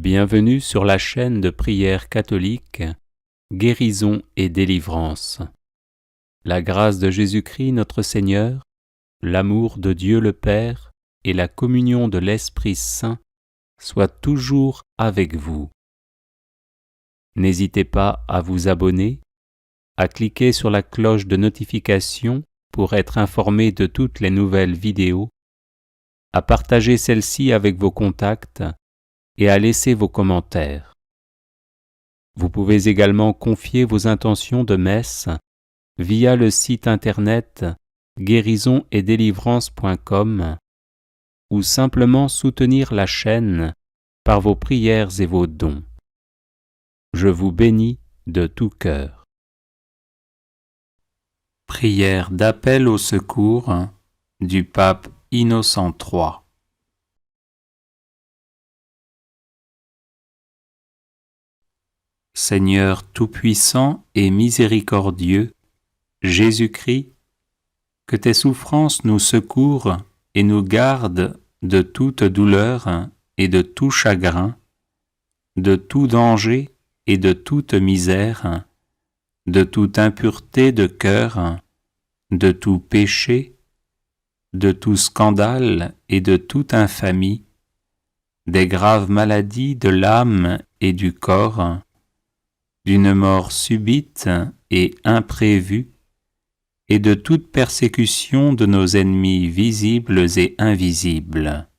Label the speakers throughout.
Speaker 1: Bienvenue sur la chaîne de prière catholique, Guérison et délivrance. La grâce de Jésus-Christ notre Seigneur, l'amour de Dieu le Père et la communion de l'Esprit Saint soient toujours avec vous. N'hésitez pas à vous abonner, à cliquer sur la cloche de notification pour être informé de toutes les nouvelles vidéos, à partager celle-ci avec vos contacts et à laisser vos commentaires. Vous pouvez également confier vos intentions de messe via le site internet guérisonetdélivrance.com ou simplement soutenir la chaîne par vos prières et vos dons. Je vous bénis de tout cœur. Prière d'appel au secours du pape Innocent III. Seigneur tout-puissant et miséricordieux, Jésus-Christ, que tes souffrances nous secourent et nous gardent de toute douleur et de tout chagrin, de tout danger et de toute misère, de toute impureté de cœur, de tout péché, de tout scandale et de toute infamie, des graves maladies de l'âme et du corps, d'une mort subite et imprévue, et de toute persécution de nos ennemis visibles et invisibles.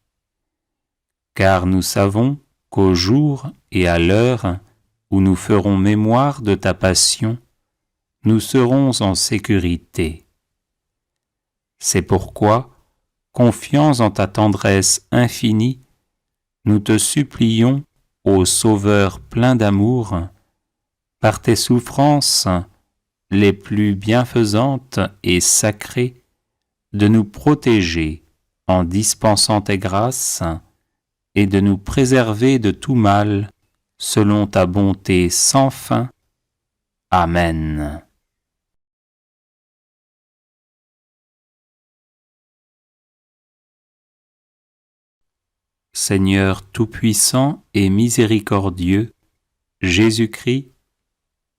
Speaker 1: Car nous savons qu'au jour et à l'heure où nous ferons mémoire de ta passion, nous serons en sécurité. C'est pourquoi, confiants en ta tendresse infinie, nous te supplions, ô Sauveur plein d'amour, par tes souffrances les plus bienfaisantes et sacrées, de nous protéger en dispensant tes grâces et de nous préserver de tout mal, selon ta bonté sans fin. Amen. Seigneur tout-puissant et miséricordieux, Jésus-Christ,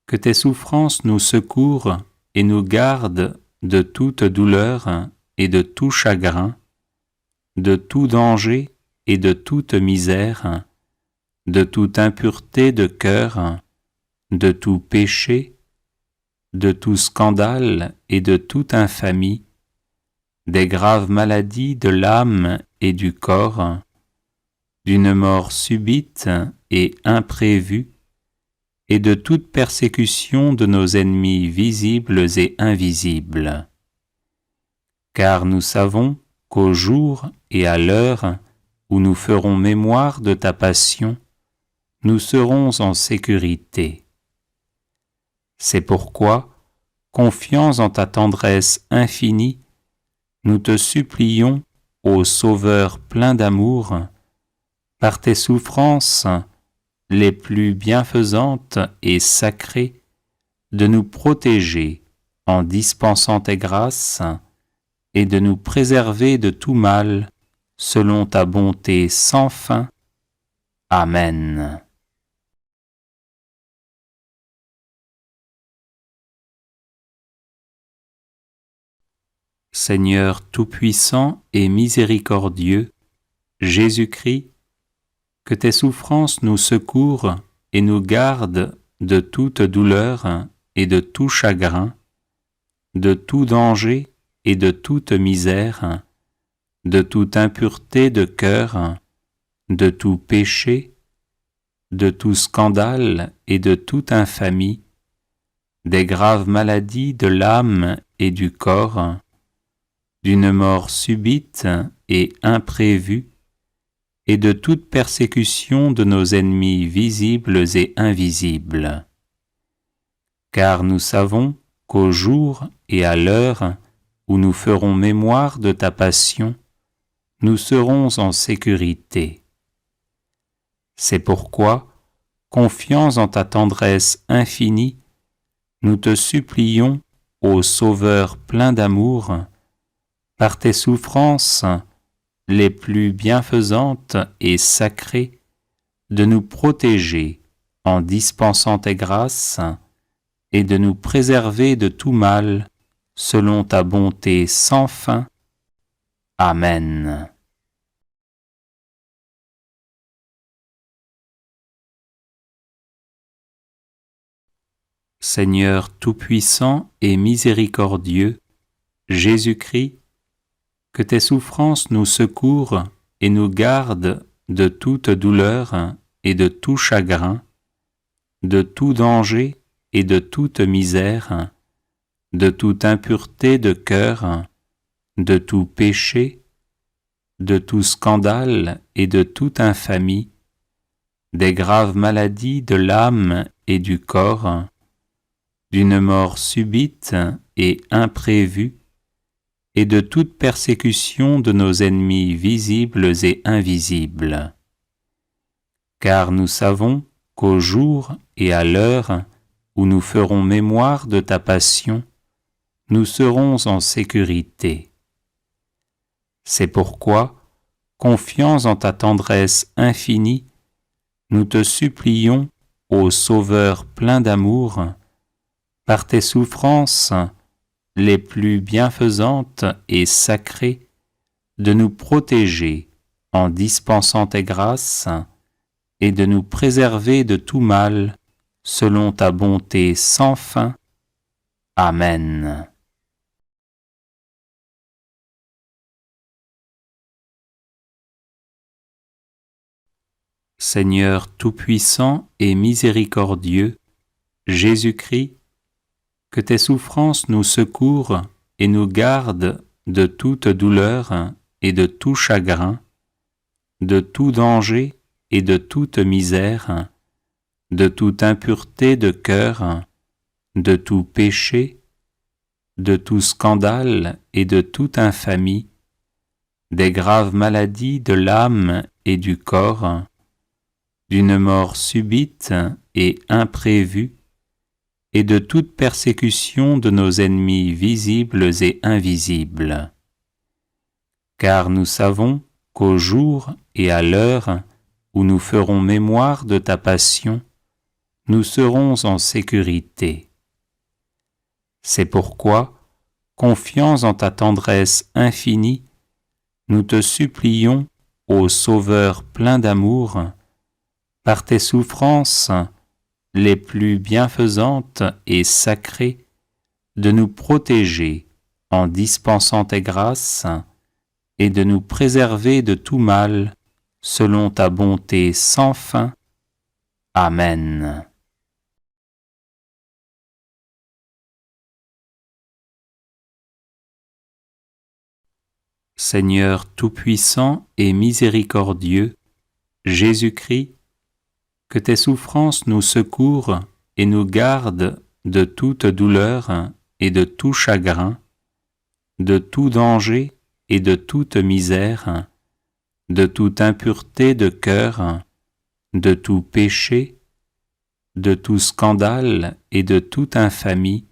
Speaker 1: que tes souffrances nous secourent et nous gardent de toute douleur et de tout chagrin, de tout danger et de toute misère, de toute impureté de cœur, de tout péché, de tout scandale et de toute infamie, des graves maladies de l'âme et du corps, d'une mort subite et imprévue, et de toute persécution de nos ennemis visibles et invisibles. Car nous savons qu'au jour et à l'heure où nous ferons mémoire de ta passion, nous serons en sécurité. C'est pourquoi, confiants en ta tendresse infinie, nous te supplions, ô Sauveur plein d'amour, par tes souffrances les plus bienfaisantes et sacrées, de nous protéger en dispensant tes grâces et de nous préserver de tout mal, selon ta bonté sans fin. Amen. Seigneur tout-puissant et miséricordieux, Jésus-Christ, que tes souffrances nous secourent et nous gardent de toute douleur et de tout chagrin, de tout danger et de toute misère, de toute impureté de cœur, de tout péché, de tout scandale et de toute infamie, des graves maladies de l'âme et du corps, d'une mort subite et imprévue, et de toute persécution de nos ennemis visibles et invisibles. Car nous savons qu'au jour et à l'heure où nous ferons mémoire de ta passion, nous serons en sécurité. C'est pourquoi, confiants en ta tendresse infinie, nous te supplions, ô Sauveur plein d'amour, par tes souffrances les plus bienfaisantes et sacrées, de nous protéger en dispensant tes grâces et de nous préserver de tout mal, selon ta bonté sans fin. Amen. Seigneur tout-puissant et miséricordieux, Jésus-Christ, que tes souffrances nous secourent et nous gardent de toute douleur et de tout chagrin, de tout danger et de toute misère, de toute impureté de cœur, de tout péché, de tout scandale et de toute infamie, des graves maladies de l'âme et du corps, d'une mort subite et imprévue, et de toute persécution de nos ennemis visibles et invisibles. Car nous savons qu'au jour et à l'heure où nous ferons mémoire de ta passion, nous serons en sécurité. C'est pourquoi, confiants en ta tendresse infinie, nous te supplions, ô Sauveur plein d'amour, par tes souffrances les plus bienfaisantes et sacrées, de nous protéger en dispensant tes grâces et de nous préserver de tout mal, selon ta bonté sans fin. Amen. Seigneur tout-puissant et miséricordieux, Jésus-Christ, que tes souffrances nous secourent et nous gardent de toute douleur et de tout chagrin, de tout danger et de toute misère, de toute impureté de cœur, de tout péché, de tout scandale et de toute infamie, des graves maladies de l'âme et du corps, d'une mort subite et imprévue, et de toute persécution de nos ennemis visibles et invisibles. Car nous savons qu'au jour et à l'heure où nous ferons mémoire de ta passion, nous serons en sécurité. C'est pourquoi, confiants en ta tendresse infinie, nous te supplions, ô Sauveur plein d'amour, par tes souffrances les plus bienfaisantes et sacrées, de nous protéger en dispensant tes grâces et de nous préserver de tout mal, selon ta bonté sans fin. Amen. Seigneur tout-puissant et miséricordieux, Jésus-Christ, que tes souffrances nous secourent et nous gardent de toute douleur et de tout chagrin, de tout danger et de toute misère, de toute impureté de cœur, de tout péché, de tout scandale et de toute infamie,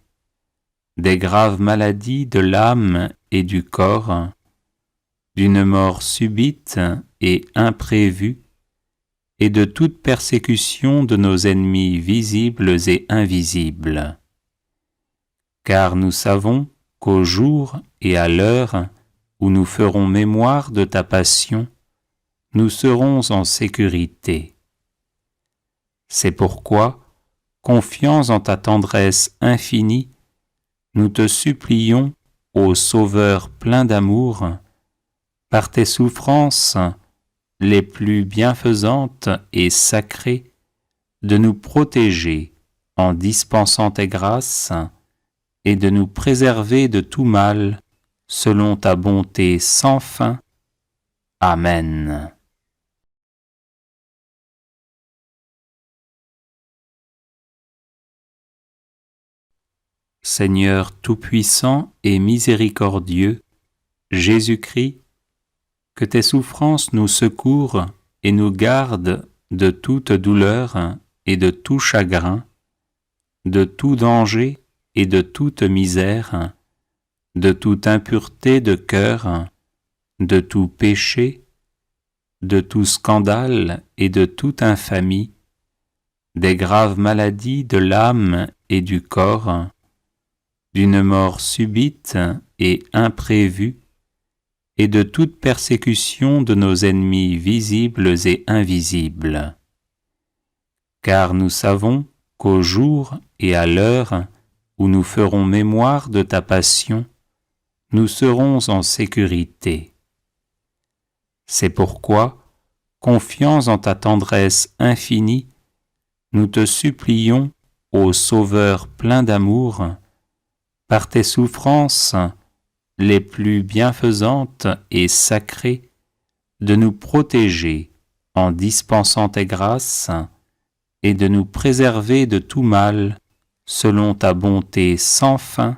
Speaker 1: des graves maladies de l'âme et du corps, d'une mort subite et imprévue, et de toute persécution de nos ennemis visibles et invisibles. Car nous savons qu'au jour et à l'heure où nous ferons mémoire de ta passion, nous serons en sécurité. C'est pourquoi, confiants en ta tendresse infinie, nous te supplions, ô Sauveur plein d'amour, par tes souffrances les plus bienfaisantes et sacrées, de nous protéger en dispensant tes grâces et de nous préserver de tout mal, selon ta bonté sans fin. Amen. Seigneur tout-puissant et miséricordieux, Jésus-Christ, que tes souffrances nous secourent et nous gardent de toute douleur et de tout chagrin, de tout danger et de toute misère, de toute impureté de cœur, de tout péché, de tout scandale et de toute infamie, des graves maladies de l'âme et du corps, d'une mort subite et imprévue, et de toute persécution de nos ennemis visibles et invisibles. Car nous savons qu'au jour et à l'heure où nous ferons mémoire de ta passion, nous serons en sécurité. C'est pourquoi, confiants en ta tendresse infinie, nous te supplions, ô Sauveur plein d'amour, par tes souffrances les plus bienfaisantes et sacrées, de nous protéger en dispensant tes grâces et de nous préserver de tout mal, selon ta bonté sans fin.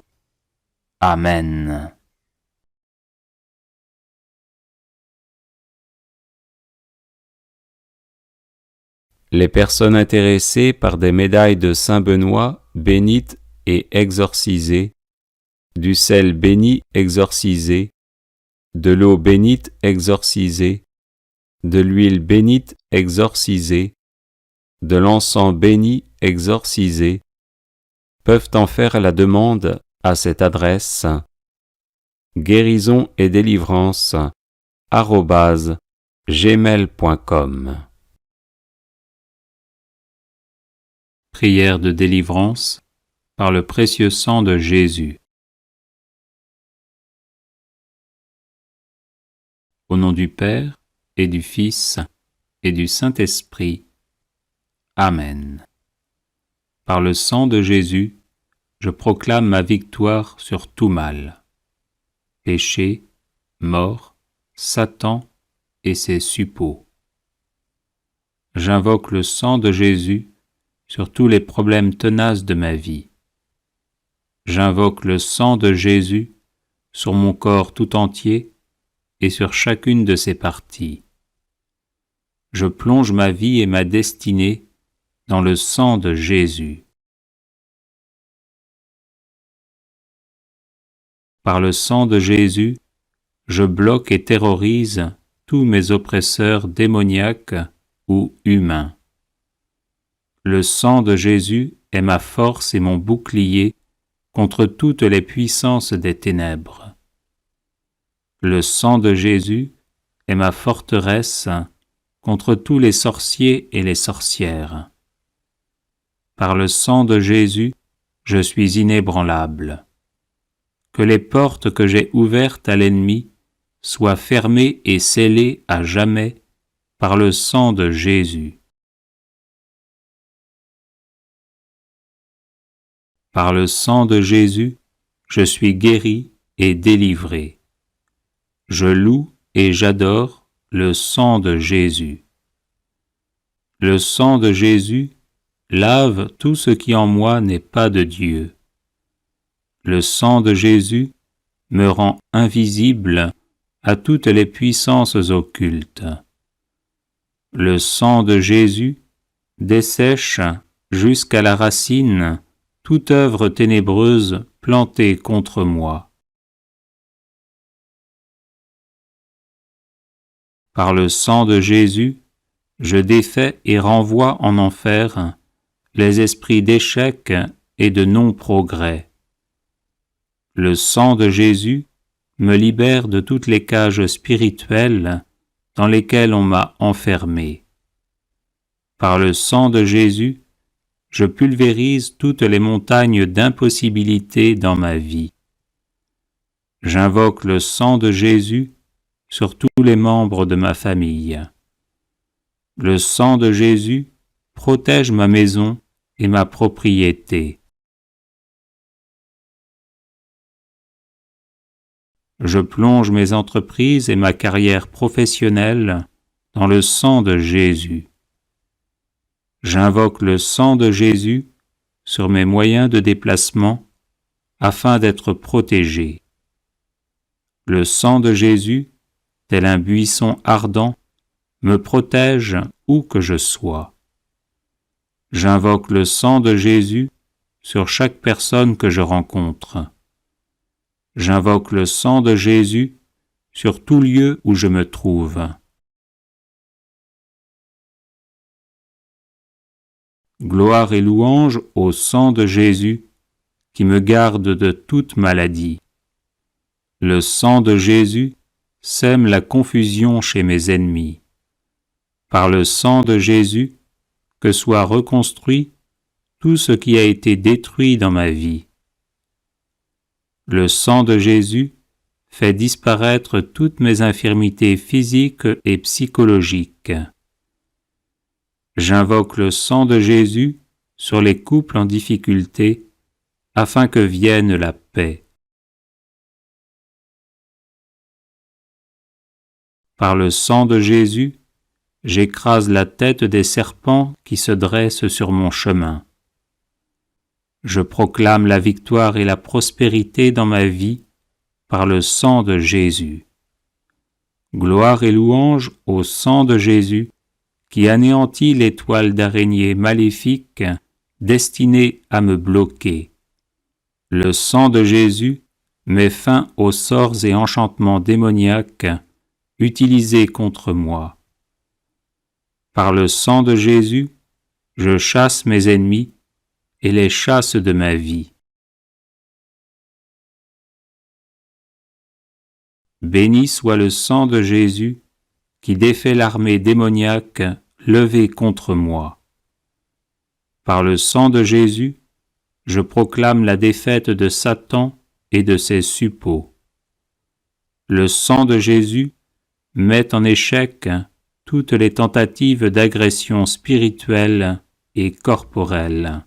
Speaker 1: Amen. Les personnes intéressées par des médailles de Saint Benoît bénites et exorcisées, du sel béni exorcisé, de l'eau bénite exorcisée, de l'huile bénite exorcisée, de l'encens béni exorcisé, peuvent en faire la demande à cette adresse guérison et délivrance @gmail.com. Prière de délivrance par le précieux sang de Jésus. Au nom du Père et du Fils et du Saint-Esprit. Amen. Par le sang de Jésus, je proclame ma victoire sur tout mal. Péché, mort, Satan et ses suppôts. J'invoque le sang de Jésus sur tous les problèmes tenaces de ma vie. J'invoque le sang de Jésus sur mon corps tout entier et sur chacune de ses parties. Je plonge ma vie et ma destinée dans le sang de Jésus. Par le sang de Jésus, je bloque et terrorise tous mes oppresseurs démoniaques ou humains. Le sang de Jésus est ma force et mon bouclier contre toutes les puissances des ténèbres. Le sang de Jésus est ma forteresse contre tous les sorciers et les sorcières. Par le sang de Jésus, je suis inébranlable. Que les portes que j'ai ouvertes à l'ennemi soient fermées et scellées à jamais par le sang de Jésus. Par le sang de Jésus, je suis guéri et délivré. Je loue et j'adore le sang de Jésus. Le sang de Jésus lave tout ce qui en moi n'est pas de Dieu. Le sang de Jésus me rend invisible à toutes les puissances occultes. Le sang de Jésus dessèche jusqu'à la racine toute œuvre ténébreuse plantée contre moi. Par le sang de Jésus, je défais et renvoie en enfer les esprits d'échec et de non-progrès. Le sang de Jésus me libère de toutes les cages spirituelles dans lesquelles on m'a enfermé. Par le sang de Jésus, je pulvérise toutes les montagnes d'impossibilités dans ma vie. J'invoque le sang de Jésus sur tous les membres de ma famille. Le sang de Jésus protège ma maison et ma propriété. Je plonge mes entreprises et ma carrière professionnelle dans le sang de Jésus. J'invoque le sang de Jésus sur mes moyens de déplacement afin d'être protégé. Le sang de Jésus, tel un buisson ardent, me protège où que je sois. J'invoque le sang de Jésus sur chaque personne que je rencontre. J'invoque le sang de Jésus sur tout lieu où je me trouve. Gloire et louange au sang de Jésus qui me garde de toute maladie. Le sang de Jésus sème la confusion chez mes ennemis. Par le sang de Jésus, que soit reconstruit tout ce qui a été détruit dans ma vie. Le sang de Jésus fait disparaître toutes mes infirmités physiques et psychologiques. J'invoque le sang de Jésus sur les couples en difficulté afin que vienne la paix. Par le sang de Jésus, j'écrase la tête des serpents qui se dressent sur mon chemin. Je proclame la victoire et la prospérité dans ma vie par le sang de Jésus. Gloire et louange au sang de Jésus qui anéantit les toiles d'araignée maléfiques destinées à me bloquer. Le sang de Jésus met fin aux sorts et enchantements démoniaques utilisés contre moi. Par le sang de Jésus, je chasse mes ennemis et les chasse de ma vie. Béni soit le sang de Jésus qui défait l'armée démoniaque levée contre moi. Par le sang de Jésus, je proclame la défaite de Satan et de ses suppôts. Le sang de Jésus met en échec toutes les tentatives d'agression spirituelle et corporelle.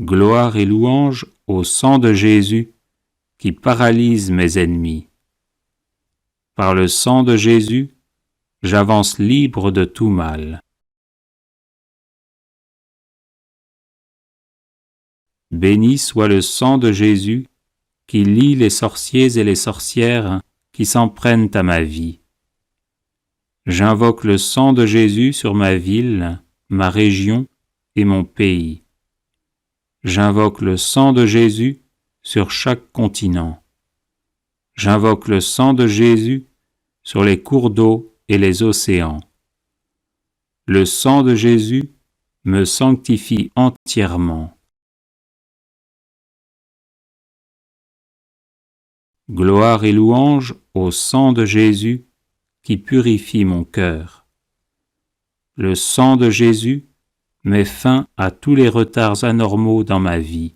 Speaker 1: Gloire et louange au sang de Jésus qui paralyse mes ennemis. Par le sang de Jésus, j'avance libre de tout mal. Béni soit le sang de Jésus qui lie les sorciers et les sorcières qui s'en prennent à ma vie. J'invoque le sang de Jésus sur ma ville, ma région et mon pays. J'invoque le sang de Jésus sur chaque continent. J'invoque le sang de Jésus sur les cours d'eau et les océans. Le sang de Jésus me sanctifie entièrement. Gloire et louange au sang de Jésus qui purifie mon cœur. Le sang de Jésus met fin à tous les retards anormaux dans ma vie.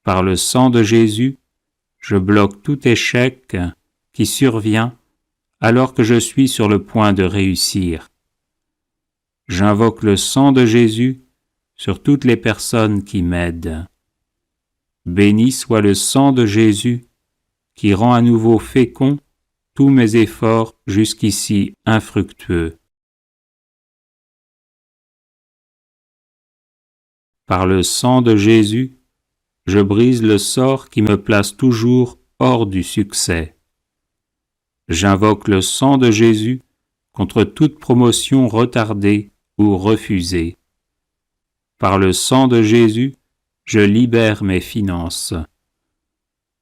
Speaker 1: Par le sang de Jésus, je bloque tout échec qui survient alors que je suis sur le point de réussir. J'invoque le sang de Jésus sur toutes les personnes qui m'aident. Béni soit le sang de Jésus qui rend à nouveau fécond tous mes efforts jusqu'ici infructueux. Par le sang de Jésus, je brise le sort qui me place toujours hors du succès. J'invoque le sang de Jésus contre toute promotion retardée ou refusée. Par le sang de Jésus, je libère mes finances.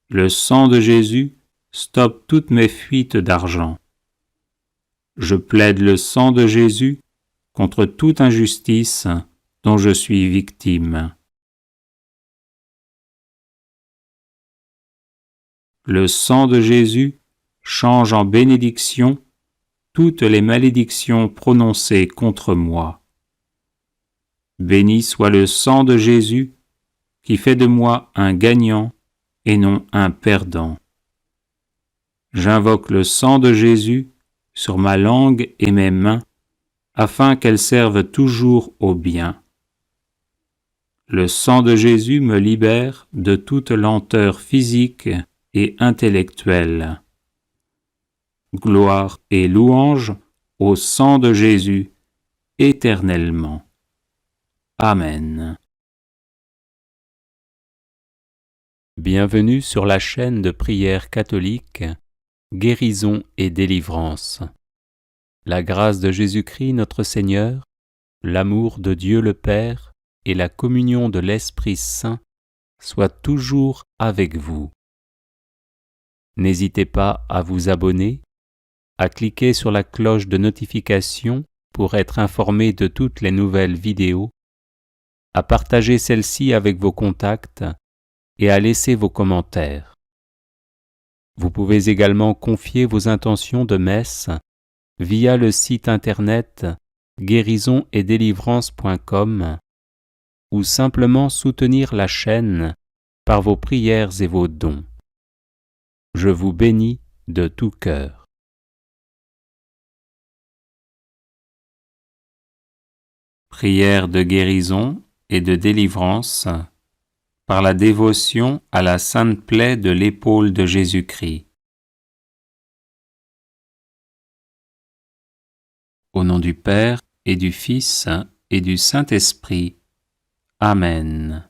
Speaker 1: Le sang de Jésus stoppe toutes mes fuites d'argent. Je plaide le sang de Jésus contre toute injustice dont je suis victime. Le sang de Jésus change en bénédiction toutes les malédictions prononcées contre moi. Béni soit le sang de Jésus qui fait de moi un gagnant et non un perdant. J'invoque le sang de Jésus sur ma langue et mes mains afin qu'elles servent toujours au bien. Le sang de Jésus me libère de toute lenteur physique et intellectuelle. Gloire et louange au sang de Jésus éternellement. Amen. Bienvenue sur la chaîne de prière catholique Guérison et délivrance. La grâce de Jésus-Christ notre Seigneur, l'amour de Dieu le Père et la communion de l'Esprit Saint soient toujours avec vous. N'hésitez pas à vous abonner, à cliquer sur la cloche de notification pour être informé de toutes les nouvelles vidéos, à partager celle-ci avec vos contacts et à laisser vos commentaires. Vous pouvez également confier vos intentions de messe via le site internet guérisonetdélivrance.com ou simplement soutenir la chaîne par vos prières et vos dons. Je vous bénis de tout cœur. Prière de guérison et de délivrance par la dévotion à la sainte plaie de l'épaule de Jésus-Christ. Au nom du Père et du Fils et du Saint-Esprit. Amen.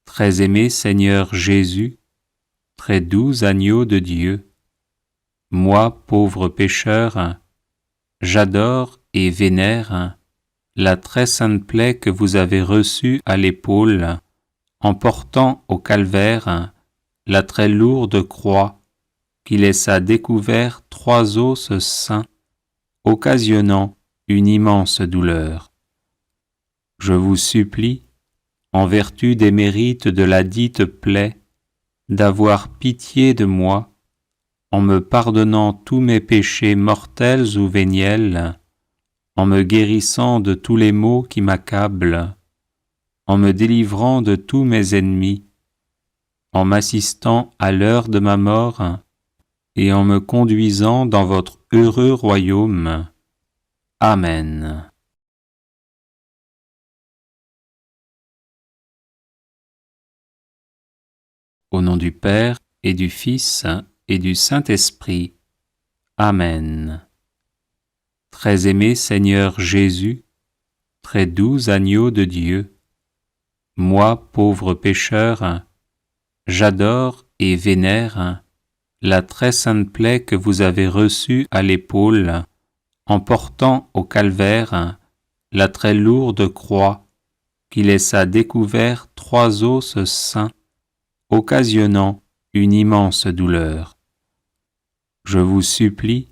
Speaker 1: Très aimé Seigneur Jésus, très doux agneau de Dieu, moi, pauvre pécheur, j'adore et vénère la très sainte plaie que vous avez reçue à l'épaule en portant au calvaire la très lourde croix qui laissa découvert 3 os saints, occasionnant une immense douleur. Je vous supplie, en vertu des mérites de la dite plaie, d'avoir pitié de moi, en me pardonnant tous mes péchés mortels ou véniels, en me guérissant de tous les maux qui m'accablent, en me délivrant de tous mes ennemis, en m'assistant à l'heure de ma mort, et en me conduisant dans votre heureux royaume. Amen. Au nom du Père et du Fils et du Saint-Esprit. Amen. Très aimé Seigneur Jésus, très doux agneau de Dieu, moi, pauvre pécheur, j'adore et vénère la très sainte plaie que vous avez reçue à l'épaule en portant au calvaire la très lourde croix qui laissa découvert 3 os saints, occasionnant une immense douleur. Je vous supplie,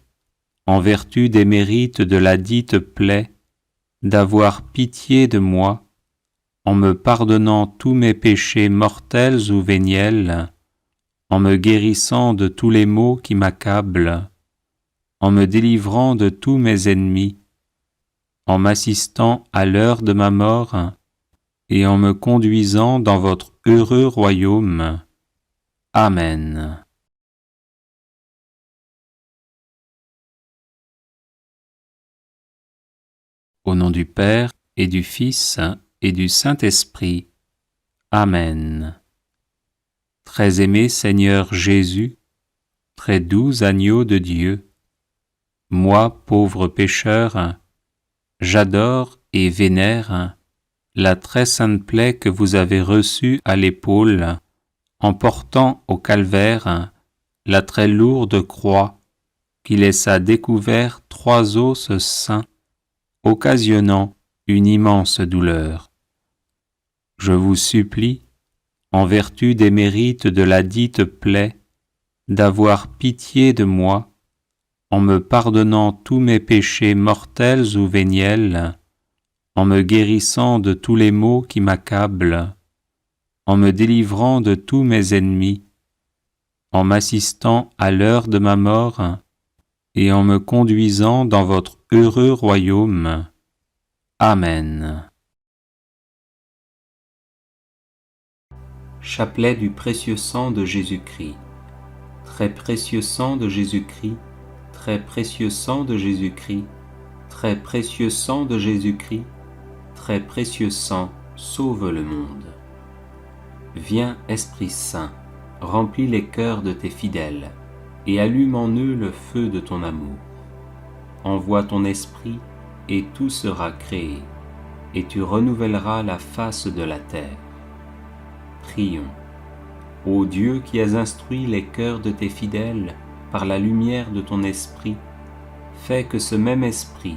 Speaker 1: en vertu des mérites de la dite plaie, d'avoir pitié de moi, en me pardonnant tous mes péchés mortels ou véniels, en me guérissant de tous les maux qui m'accablent, en me délivrant de tous mes ennemis, en m'assistant à l'heure de ma mort, et en me conduisant dans votre heureux royaume. Amen. Au nom du Père et du Fils et du Saint-Esprit. Amen. Très aimé Seigneur Jésus, très doux agneau de Dieu, moi, pauvre pécheur, j'adore et vénère la très sainte plaie que vous avez reçue à l'épaule en portant au calvaire la très lourde croix qui laissa découvert 3 os saints, occasionnant une immense douleur. Je vous supplie, en vertu des mérites de la dite plaie, d'avoir pitié de moi, en me pardonnant tous mes péchés mortels ou véniels, en me guérissant de tous les maux qui m'accablent, en me délivrant de tous mes ennemis, en m'assistant à l'heure de ma mort, et en me conduisant dans votre heureux royaume. Amen. Chapelet du précieux sang de Jésus-Christ. Très précieux sang de Jésus-Christ, très précieux sang de Jésus-Christ, très précieux sang de Jésus-Christ, très précieux sang, sauve le monde. Viens, Esprit Saint, remplis les cœurs de tes fidèles, et allume en eux le feu de ton amour. Envoie ton esprit, et tout sera créé, et tu renouvelleras la face de la terre. Prions. Ô Dieu qui as instruit les cœurs de tes fidèles par la lumière de ton esprit, fais que ce même esprit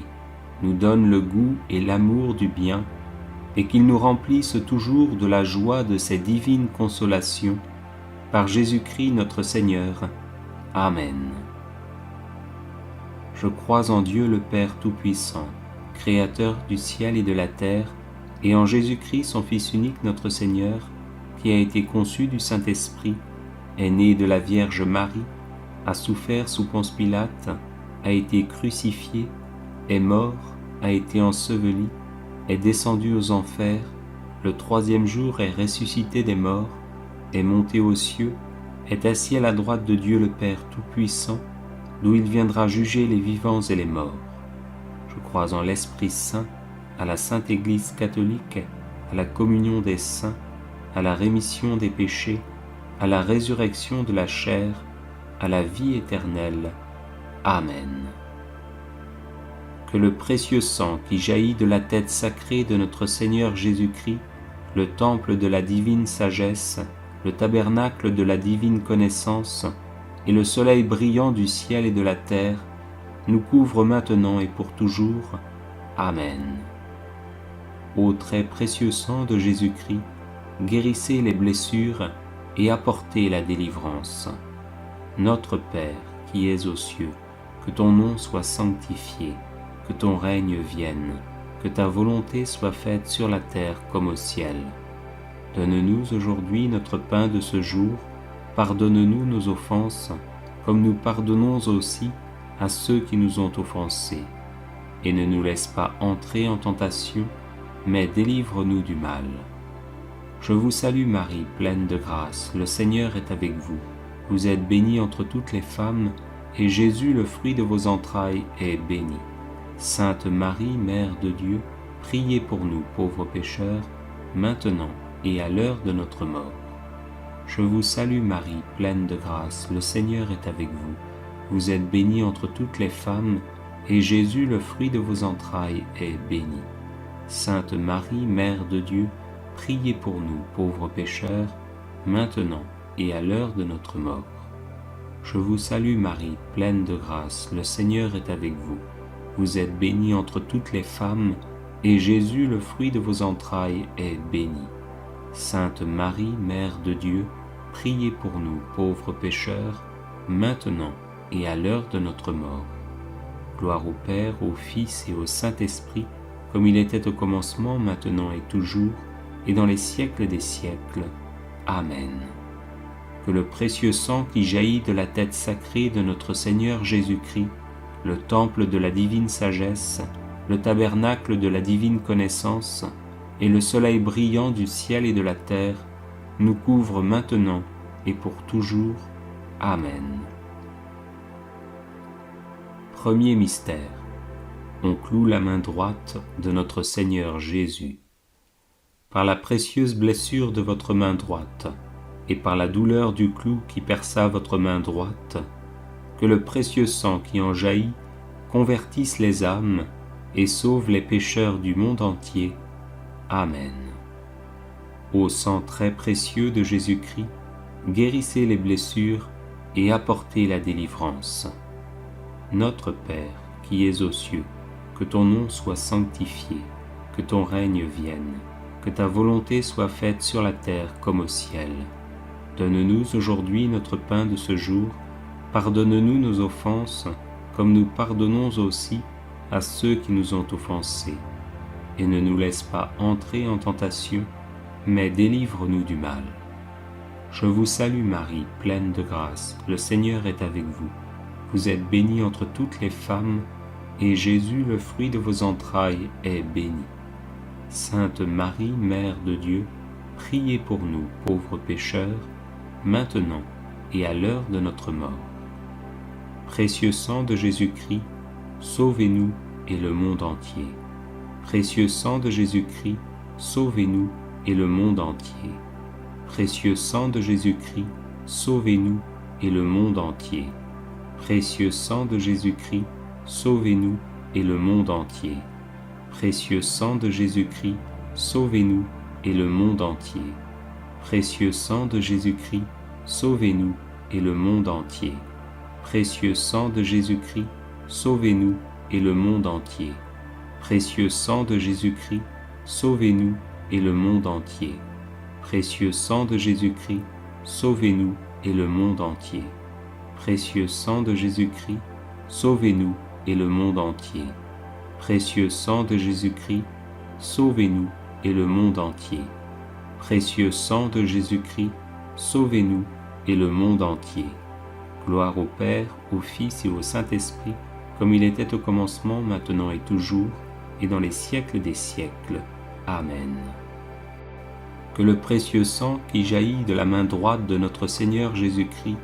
Speaker 1: nous donne le goût et l'amour du bien, et qu'il nous remplisse toujours de la joie de ses divines consolations, par Jésus-Christ notre Seigneur. Amen. Je crois en Dieu le Père Tout-Puissant, Créateur du ciel et de la terre, et en Jésus-Christ, son Fils unique, notre Seigneur, qui a été conçu du Saint-Esprit, est né de la Vierge Marie, a souffert sous Ponce Pilate, a été crucifié, est mort, a été enseveli, est descendu aux enfers, le troisième jour est ressuscité des morts, est monté aux cieux, est assis à la droite de Dieu le Père Tout-Puissant, d'où il viendra juger les vivants et les morts. Je crois en l'Esprit Saint, à la Sainte Église catholique, à la communion des saints, à la rémission des péchés, à la résurrection de la chair, à la vie éternelle. Amen. Que le précieux sang qui jaillit de la tête sacrée de notre Seigneur Jésus-Christ, le temple de la divine sagesse, le tabernacle de la divine connaissance, et le soleil brillant du ciel et de la terre, nous couvre maintenant et pour toujours. Amen. Ô très précieux sang de Jésus-Christ, guérissez les blessures et apportez la délivrance. Notre Père, qui es aux cieux, que ton nom soit sanctifié, que ton règne vienne, que ta volonté soit faite sur la terre comme au ciel. Donne-nous aujourd'hui notre pain de ce jour, pardonne-nous nos offenses, comme nous pardonnons aussi à ceux qui nous ont offensés. Et ne nous laisse pas entrer en tentation, mais délivre-nous du mal. Je vous salue Marie, pleine de grâce, le Seigneur est avec vous. Vous êtes bénie entre toutes les femmes, et Jésus, le fruit de vos entrailles, est béni. Sainte Marie, Mère de Dieu, priez pour nous pauvres pécheurs, maintenant et à l'heure de notre mort. Je vous salue Marie, pleine de grâce, le Seigneur est avec vous. Vous êtes bénie entre toutes les femmes, et Jésus, le fruit de vos entrailles, est béni. Sainte Marie, Mère de Dieu, priez pour nous pauvres pécheurs, maintenant et à l'heure de notre mort. Je vous salue Marie, pleine de grâce, le Seigneur est avec vous. Vous êtes bénie entre toutes les femmes, et Jésus, le fruit de vos entrailles, est béni. Sainte Marie, Mère de Dieu, priez pour nous pauvres pécheurs, maintenant et à l'heure de notre mort. Gloire au Père, au Fils et au Saint-Esprit, comme il était au commencement, maintenant et toujours, et dans les siècles des siècles. Amen. Que le précieux sang qui jaillit de la tête sacrée de notre Seigneur Jésus-Christ, le temple de la divine sagesse, le tabernacle de la divine connaissance, et le soleil brillant du ciel et de la terre, nous couvre maintenant et pour toujours. Amen. Premier mystère. On cloue la main droite de notre Seigneur Jésus. Par la précieuse blessure de votre main droite, et par la douleur du clou qui perça votre main droite, que le précieux sang qui en jaillit convertisse les âmes et sauve les pécheurs du monde entier. Amen. Ô sang très précieux de Jésus-Christ, guérissez les blessures et apportez la délivrance. Notre Père, qui es aux cieux, que ton nom soit sanctifié, que ton règne vienne, que ta volonté soit faite sur la terre comme au ciel. Donne-nous aujourd'hui notre pain de ce jour, pardonne-nous nos offenses, comme nous pardonnons aussi à ceux qui nous ont offensés. Et ne nous laisse pas entrer en tentation, mais délivre-nous du mal. Je vous salue Marie, pleine de grâce, le Seigneur est avec vous. Vous êtes bénie entre toutes les femmes, et Jésus, le fruit de vos entrailles, est béni. Sainte Marie, Mère de Dieu, priez pour nous, pauvres pécheurs, maintenant et à l'heure de notre mort. Précieux sang de Jésus-Christ, sauvez-nous et le monde entier. Précieux sang de Jésus-Christ, sauvez-nous et le monde entier. Précieux sang de Jésus-Christ, sauvez-nous et le monde entier. Précieux sang de Jésus-Christ, sauvez-nous et le monde entier. Précieux sang de Jésus-Christ, sauvez-nous et le monde entier. Précieux sang de Jésus-Christ, sauvez-nous et le monde entier. Précieux sang de Jésus-Christ, sauvez-nous et le monde entier. Précieux sang de Jésus-Christ, sauvez-nous et le monde entier. Précieux sang de Jésus-Christ, sauvez-nous et le monde entier. Précieux sang de Jésus-Christ, sauvez-nous et le monde entier. Précieux sang de Jésus-Christ, sauvez-nous et le monde entier. Précieux sang de Jésus-Christ, sauvez-nous et le monde entier. Gloire au Père, au Fils et au Saint-Esprit, comme il était au commencement, maintenant et toujours, et dans les siècles des siècles. Amen. Que le précieux sang qui jaillit de la main droite de notre Seigneur Jésus-Christ,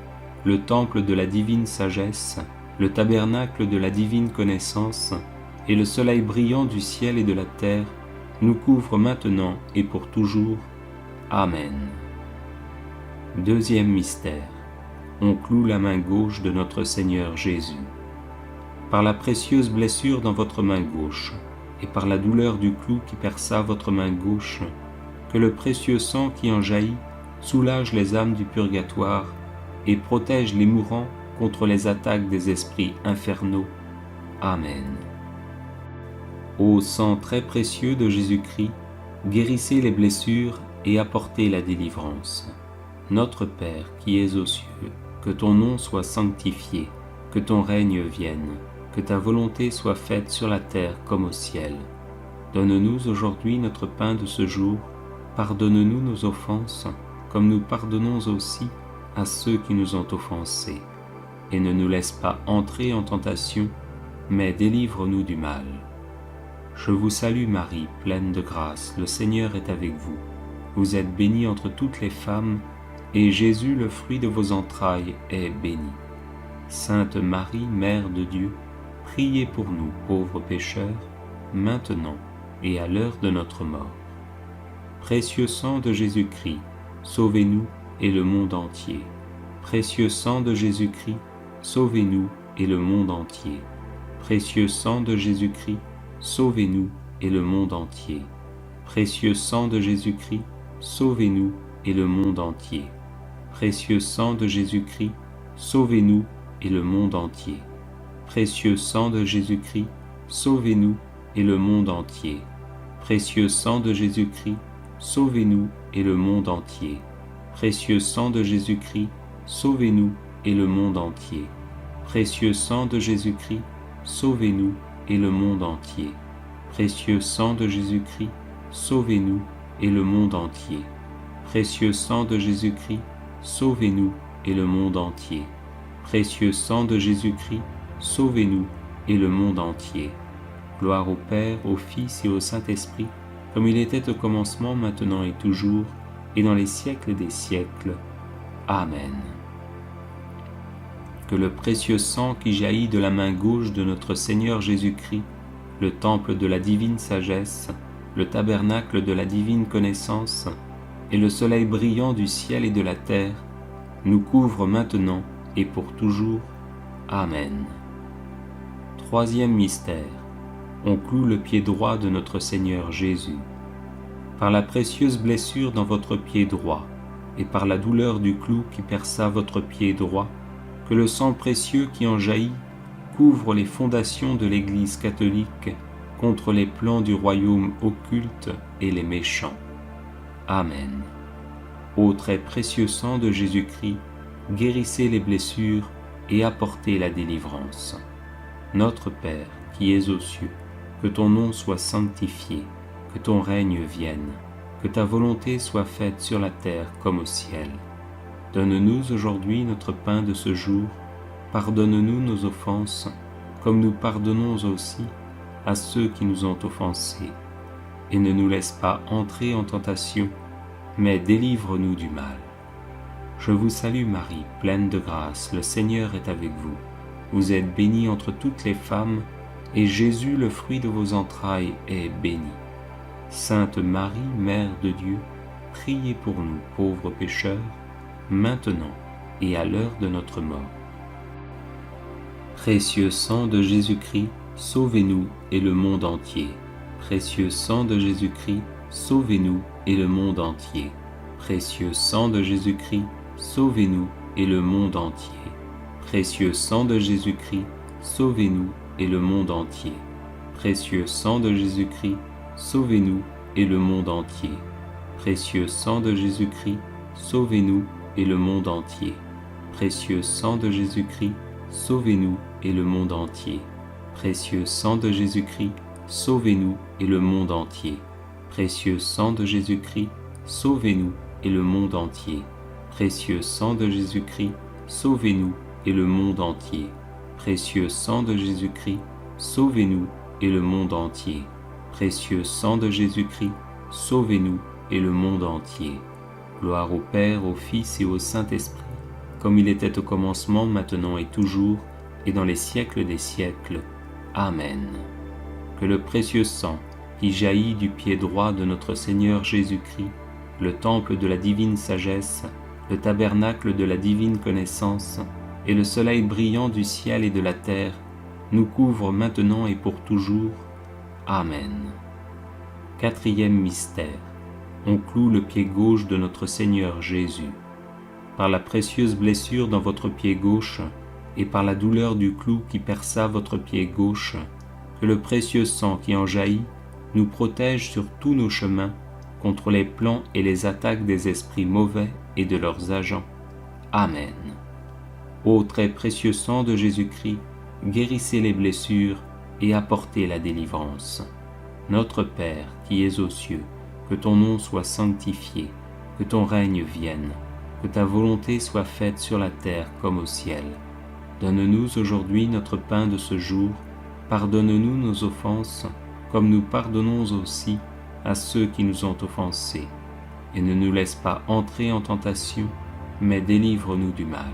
Speaker 1: le temple de la divine sagesse, le tabernacle de la divine connaissance, et le soleil brillant du ciel et de la terre, nous couvre maintenant et pour toujours. Amen. Deuxième mystère. On cloue la main gauche de notre Seigneur Jésus. Par la précieuse blessure dans votre main gauche, et par la douleur du clou qui perça votre main gauche, que le précieux sang qui en jaillit soulage les âmes du purgatoire et protège les mourants contre les attaques des esprits infernaux. Amen. Ô sang très précieux de Jésus-Christ, guérissez les blessures et apportez la délivrance. Notre Père qui es aux cieux, que ton nom soit sanctifié, que ton règne vienne, que ta volonté soit faite sur la terre comme au ciel. Donne-nous aujourd'hui notre pain de ce jour, pardonne-nous nos offenses, comme nous pardonnons aussi à ceux qui nous ont offensés. Et ne nous laisse pas entrer en tentation, mais délivre-nous du mal. Je vous salue Marie, pleine de grâce, le Seigneur est avec vous. Vous êtes bénie entre toutes les femmes, et Jésus, le fruit de vos entrailles, est béni. Sainte Marie, Mère de Dieu, priez pour nous pauvres pécheurs, maintenant et à l'heure de notre mort. Précieux sang de Jésus-Christ, sauvez-nous et le monde entier. Précieux sang de Jésus-Christ, sauvez-nous et le monde entier. Précieux sang de Jésus-Christ, sauvez-nous et le monde entier. Précieux sang de Jésus-Christ, sauvez-nous et le monde entier. Précieux sang de Jésus-Christ, sauvez-nous et le monde entier. Précieux sang de Jésus-Christ, sauvez-nous et le monde entier. Précieux sang de Jésus-Christ, sauvez-nous et le monde entier. Précieux sang de Jésus-Christ, sauvez-nous et le monde entier. Précieux sang de Jésus-Christ, sauvez-nous et le monde entier. Précieux sang de Jésus-Christ, sauvez-nous et le monde entier. Précieux sang de Jésus-Christ, sauvez-nous et le monde entier. Précieux sang de Jésus-Christ, sauvez-nous et le monde entier. Gloire au Père, au Fils et au Saint-Esprit, comme il était au commencement, maintenant et toujours, et dans les siècles des siècles. Amen. Que le précieux sang qui jaillit de la main gauche de notre Seigneur Jésus-Christ, le temple de la divine sagesse, le tabernacle de la divine connaissance, et le soleil brillant du ciel et de la terre, nous couvre maintenant et pour toujours. Amen. Troisième mystère. On cloue le pied droit de notre Seigneur Jésus. Par la précieuse blessure dans votre pied droit, et par la douleur du clou qui perça votre pied droit, que le sang précieux qui en jaillit couvre les fondations de l'Église catholique contre les plans du royaume occulte et les méchants. Amen. Ô très précieux sang de Jésus-Christ, guérissez les blessures et apportez la délivrance. Notre Père, qui es aux cieux, que ton nom soit sanctifié, que ton règne vienne, que ta volonté soit faite sur la terre comme au ciel. Donne-nous aujourd'hui notre pain de ce jour, pardonne-nous nos offenses, comme nous pardonnons aussi à ceux qui nous ont offensés. Et ne nous laisse pas entrer en tentation, mais délivre-nous du mal. Je vous salue Marie, pleine de grâce, le Seigneur est avec vous. Vous êtes bénie entre toutes les femmes, et Jésus, le fruit de vos entrailles, est béni. Sainte Marie, Mère de Dieu, priez pour nous pauvres pécheurs, maintenant et à l'heure de notre mort. Précieux sang de Jésus-Christ, sauvez-nous et le monde entier. Précieux sang de Jésus-Christ, sauvez-nous et le monde entier. Précieux sang de Jésus-Christ, sauvez-nous et le monde entier. Précieux sang de Jésus-Christ, sauvez-nous et le monde entier. Précieux sang de Jésus-Christ, sauvez-nous et le monde entier. Précieux sang de Jésus-Christ, sauvez-nous et le monde entier. Précieux sang de Jésus-Christ, sauvez-nous et le monde entier. Précieux sang de Jésus-Christ, sauvez-nous et le monde entier. Précieux sang de Jésus-Christ, sauvez-nous et le monde entier. Précieux sang de Jésus-Christ, sauvez-nous et le monde entier. Précieux sang de Jésus-Christ, sauvez-nous et le monde entier. Précieux sang de Jésus-Christ, sauvez-nous et le monde entier. Gloire au Père, au Fils et au Saint-Esprit, comme il était au commencement, maintenant et toujours, et dans les siècles des siècles. Amen. Que le précieux sang qui jaillit du pied droit de notre Seigneur Jésus-Christ, le temple de la divine sagesse, le tabernacle de la divine connaissance, et le soleil brillant du ciel et de la terre, nous couvre maintenant et pour toujours. Amen. Quatrième mystère. On cloue le pied gauche de notre Seigneur Jésus. Par la précieuse blessure dans votre pied gauche, et par la douleur du clou qui perça votre pied gauche, que le précieux sang qui en jaillit nous protège sur tous nos chemins contre les plans et les attaques des esprits mauvais et de leurs agents. Amen. Ô très précieux sang de Jésus-Christ, guérissez les blessures et apportez la délivrance. Notre Père qui es aux cieux, que ton nom soit sanctifié, que ton règne vienne, que ta volonté soit faite sur la terre comme au ciel. Donne-nous aujourd'hui notre pain de ce jour, pardonne-nous nos offenses, comme nous pardonnons aussi à ceux qui nous ont offensés. Et ne nous laisse pas entrer en tentation, mais délivre-nous du mal.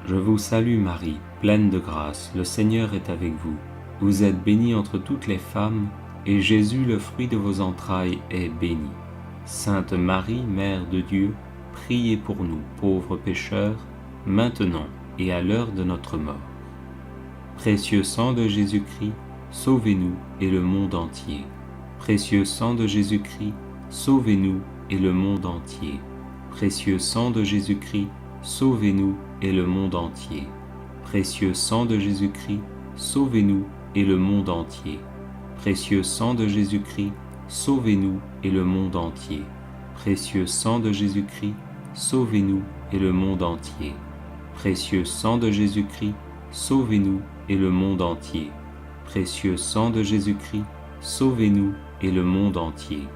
Speaker 1: Je vous salue Marie, pleine de grâce, le Seigneur est avec vous. Vous êtes bénie entre toutes les femmes, et Jésus, le fruit de vos entrailles, est béni. Sainte Marie, Mère de Dieu, priez pour nous, pauvres pécheurs, maintenant et à l'heure de notre mort. Précieux sang de Jésus-Christ, sauvez-nous et le monde entier. Précieux sang de Jésus-Christ, sauvez-nous et le monde entier. Précieux sang de Jésus-Christ, sauvez-nous et le monde entier. Précieux sang de Jésus-Christ, sauvez-nous et le monde entier. Précieux sang de Jésus-Christ, sauvez-nous et le monde entier. Précieux sang de Jésus-Christ, sauvez-nous et le monde entier. Précieux sang de Jésus-Christ, sauvez-nous et le monde entier. Précieux sang de Jésus-Christ, sauvez-nous et le monde entier.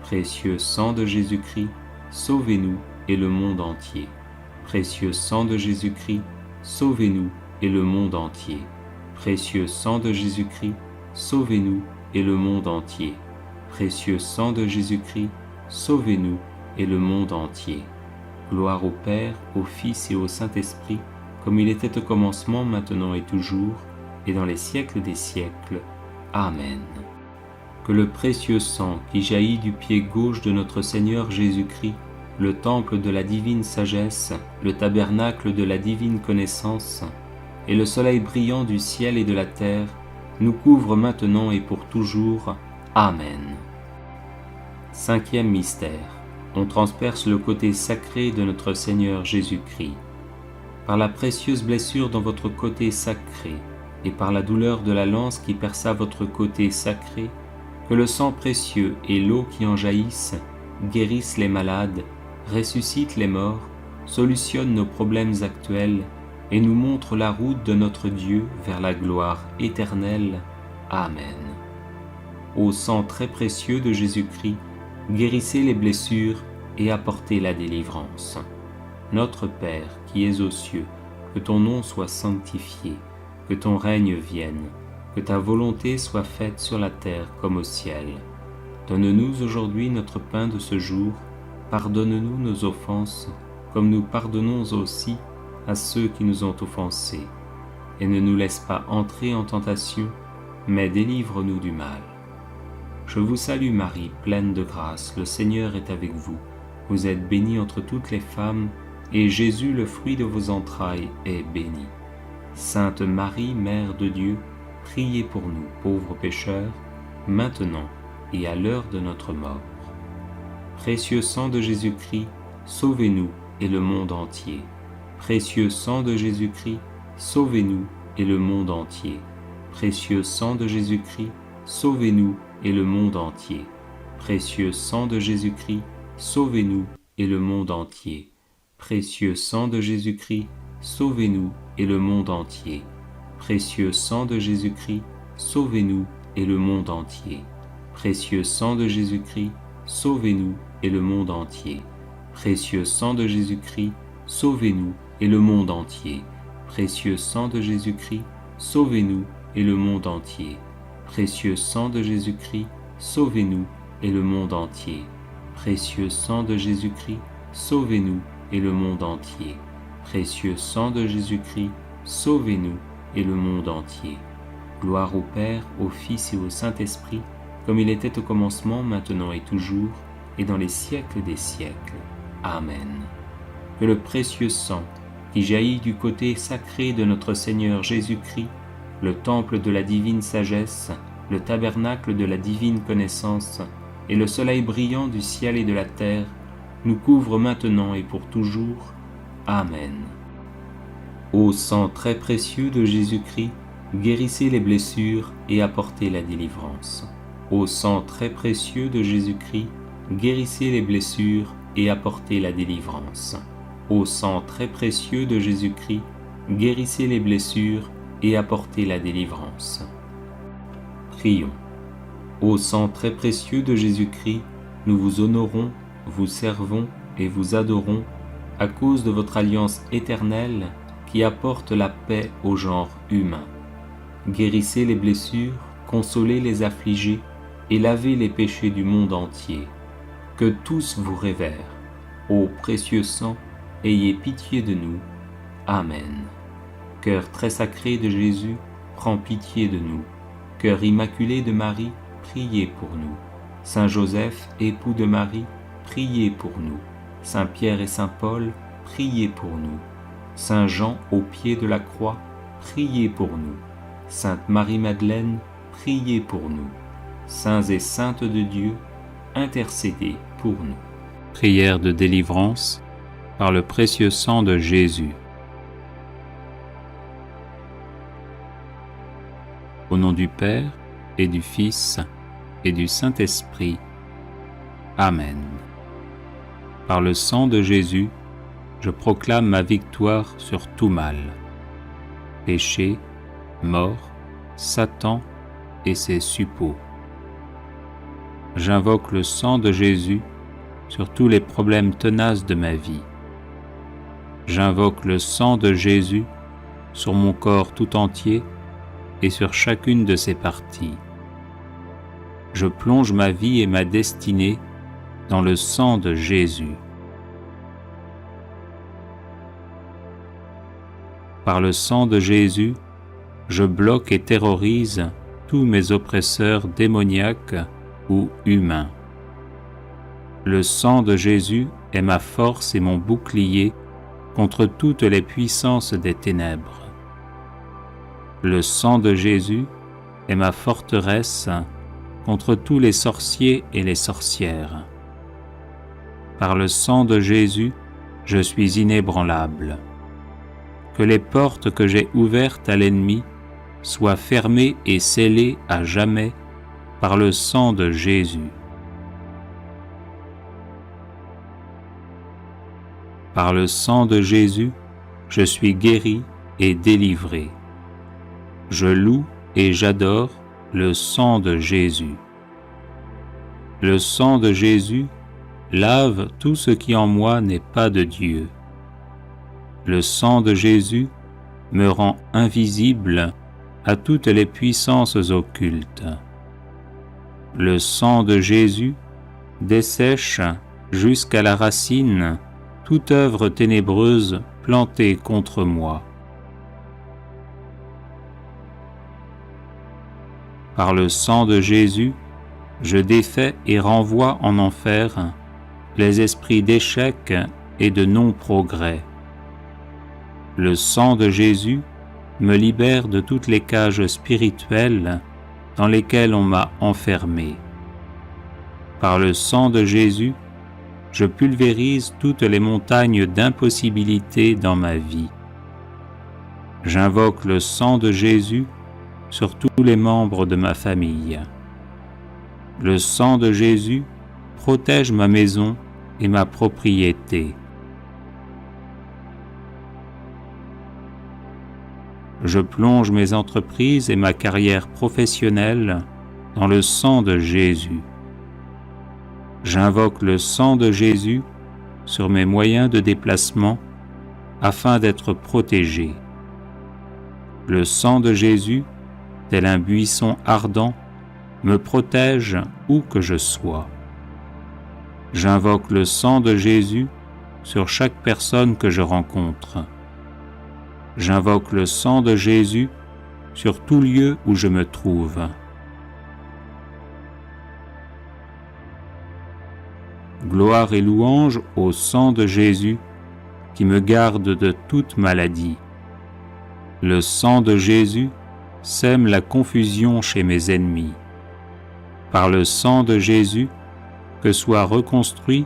Speaker 1: Précieux sang de Jésus-Christ, sauvez-nous et le monde entier. Précieux sang de Jésus-Christ, sauvez-nous et le monde entier. Précieux sang de Jésus-Christ, sauvez-nous et le monde entier. Précieux sang de Jésus-Christ, sauvez-nous et le monde entier. Gloire au Père, au Fils et au Saint-Esprit, comme il était au commencement, maintenant et toujours, et dans les siècles des siècles. Amen. Que le précieux sang qui jaillit du pied gauche de notre Seigneur Jésus-Christ, le temple de la divine sagesse, le tabernacle de la divine connaissance, et le soleil brillant du ciel et de la terre, nous couvre maintenant et pour toujours. Amen. Cinquième mystère. On transperce le côté sacré de notre Seigneur Jésus-Christ. Par la précieuse blessure dans votre côté sacré, et par la douleur de la lance qui perça votre côté sacré, que le sang précieux et l'eau qui en jaillissent guérissent les malades, ressuscitent les morts, solutionnent nos problèmes actuels et nous montrent la route de notre Dieu vers la gloire éternelle. Amen. Ô sang très précieux de Jésus-Christ, guérissez les blessures et apportez la délivrance. Notre Père qui es aux cieux, que ton nom soit sanctifié, que ton règne vienne, que ta volonté soit faite sur la terre comme au ciel. Donne-nous aujourd'hui notre pain de ce jour, pardonne-nous nos offenses, comme nous pardonnons aussi à ceux qui nous ont offensés. Et ne nous laisse pas entrer en tentation, mais délivre-nous du mal. Je vous salue Marie, pleine de grâce, le Seigneur est avec vous. Vous êtes bénie entre toutes les femmes, et Jésus, le fruit de vos entrailles, est béni. Sainte Marie, Mère de Dieu, priez pour nous, pauvres pécheurs, maintenant et à l'heure de notre mort. Précieux sang de Jésus-Christ, sauvez-nous et le monde entier. Précieux sang de Jésus-Christ, sauvez-nous et le monde entier. Précieux sang de Jésus-Christ, sauvez-nous et le monde entier. Précieux sang de Jésus-Christ, sauvez-nous et le monde entier. Précieux sang de Jésus-Christ, sauvez-nous et le monde entier. Précieux sang de Jésus-Christ, sauvez-nous et le monde entier. Précieux sang de Jésus-Christ, sauvez-nous et le monde entier. Précieux sang de Jésus-Christ, sauvez-nous et le monde entier. Précieux sang de Jésus-Christ, sauvez-nous et le monde entier. Précieux sang de Jésus-Christ, sauvez-nous et le monde entier. Précieux sang de Jésus-Christ, sauvez-nous et le monde entier. Précieux sang de Jésus-Christ, sauvez-nous et le monde entier. Gloire au Père, au Fils et au Saint-Esprit, comme il était au commencement, maintenant et toujours, et dans les siècles des siècles. Amen. Que le précieux sang, qui jaillit du côté sacré de notre Seigneur Jésus-Christ, le temple de la divine sagesse, le tabernacle de la divine connaissance, et le soleil brillant du ciel et de la terre, nous couvre maintenant et pour toujours. Amen. Ô sang très précieux de Jésus-Christ, guérissez les blessures et apportez la délivrance. Ô sang très précieux de Jésus-Christ, guérissez les blessures et apportez la délivrance. Ô sang très précieux de Jésus-Christ, guérissez les blessures et apportez la délivrance. Prions. Ô sang très précieux de Jésus-Christ, nous vous honorons, vous servons et vous adorons à cause de votre alliance éternelle qui apporte la paix au genre humain. Guérissez les blessures, consolez les affligés et lavez les péchés du monde entier. Que tous vous révèrent. Ô précieux sang, ayez pitié de nous. Amen. Cœur très sacré de Jésus, prends pitié de nous. Cœur immaculé de Marie, priez pour nous. Saint Joseph, époux de Marie, priez pour nous. Saint Pierre et Saint Paul, priez pour nous. Saint Jean au pied de la croix, priez pour nous. Sainte Marie-Madeleine, priez pour nous. Saints et saintes de Dieu, intercédez pour nous. Prière de délivrance par le précieux sang de Jésus. Au nom du Père et du Fils et du Saint-Esprit. Amen. Par le sang de Jésus, je proclame ma victoire sur tout mal. Péché, mort, Satan et ses suppôts. J'invoque le sang de Jésus sur tous les problèmes tenaces de ma vie. J'invoque le sang de Jésus sur mon corps tout entier et sur chacune de ses parties. Je plonge ma vie et ma destinée dans le sang de Jésus. Par le sang de Jésus, je bloque et terrorise tous mes oppresseurs démoniaques ou humains. Le sang de Jésus est ma force et mon bouclier contre toutes les puissances des ténèbres. Le sang de Jésus est ma forteresse contre tous les sorciers et les sorcières. Par le sang de Jésus, je suis inébranlable. Que les portes que j'ai ouvertes à l'ennemi soient fermées et scellées à jamais par le sang de Jésus. Par le sang de Jésus, je suis guéri et délivré. Je loue et j'adore le sang de Jésus. Le sang de Jésus lave tout ce qui en moi n'est pas de Dieu. Le sang de Jésus me rend invisible à toutes les puissances occultes. Le sang de Jésus dessèche jusqu'à la racine toute œuvre ténébreuse plantée contre moi. Par le sang de Jésus, je défais et renvoie en enfer les esprits d'échec et de non-progrès. Le sang de Jésus me libère de toutes les cages spirituelles dans lesquelles on m'a enfermé. Par le sang de Jésus, je pulvérise toutes les montagnes d'impossibilités dans ma vie. J'invoque le sang de Jésus sur tous les membres de ma famille. Le sang de Jésus protège ma maison et ma propriété. Je plonge mes entreprises et ma carrière professionnelle dans le sang de Jésus. J'invoque le sang de Jésus sur mes moyens de déplacement afin d'être protégé. Le sang de Jésus, tel un buisson ardent, me protège où que je sois. J'invoque le sang de Jésus sur chaque personne que je rencontre. J'invoque le sang de Jésus sur tout lieu où je me trouve. Gloire et louange au sang de Jésus qui me garde de toute maladie. Le sang de Jésus sème la confusion chez mes ennemis. Par le sang de Jésus, que soit reconstruit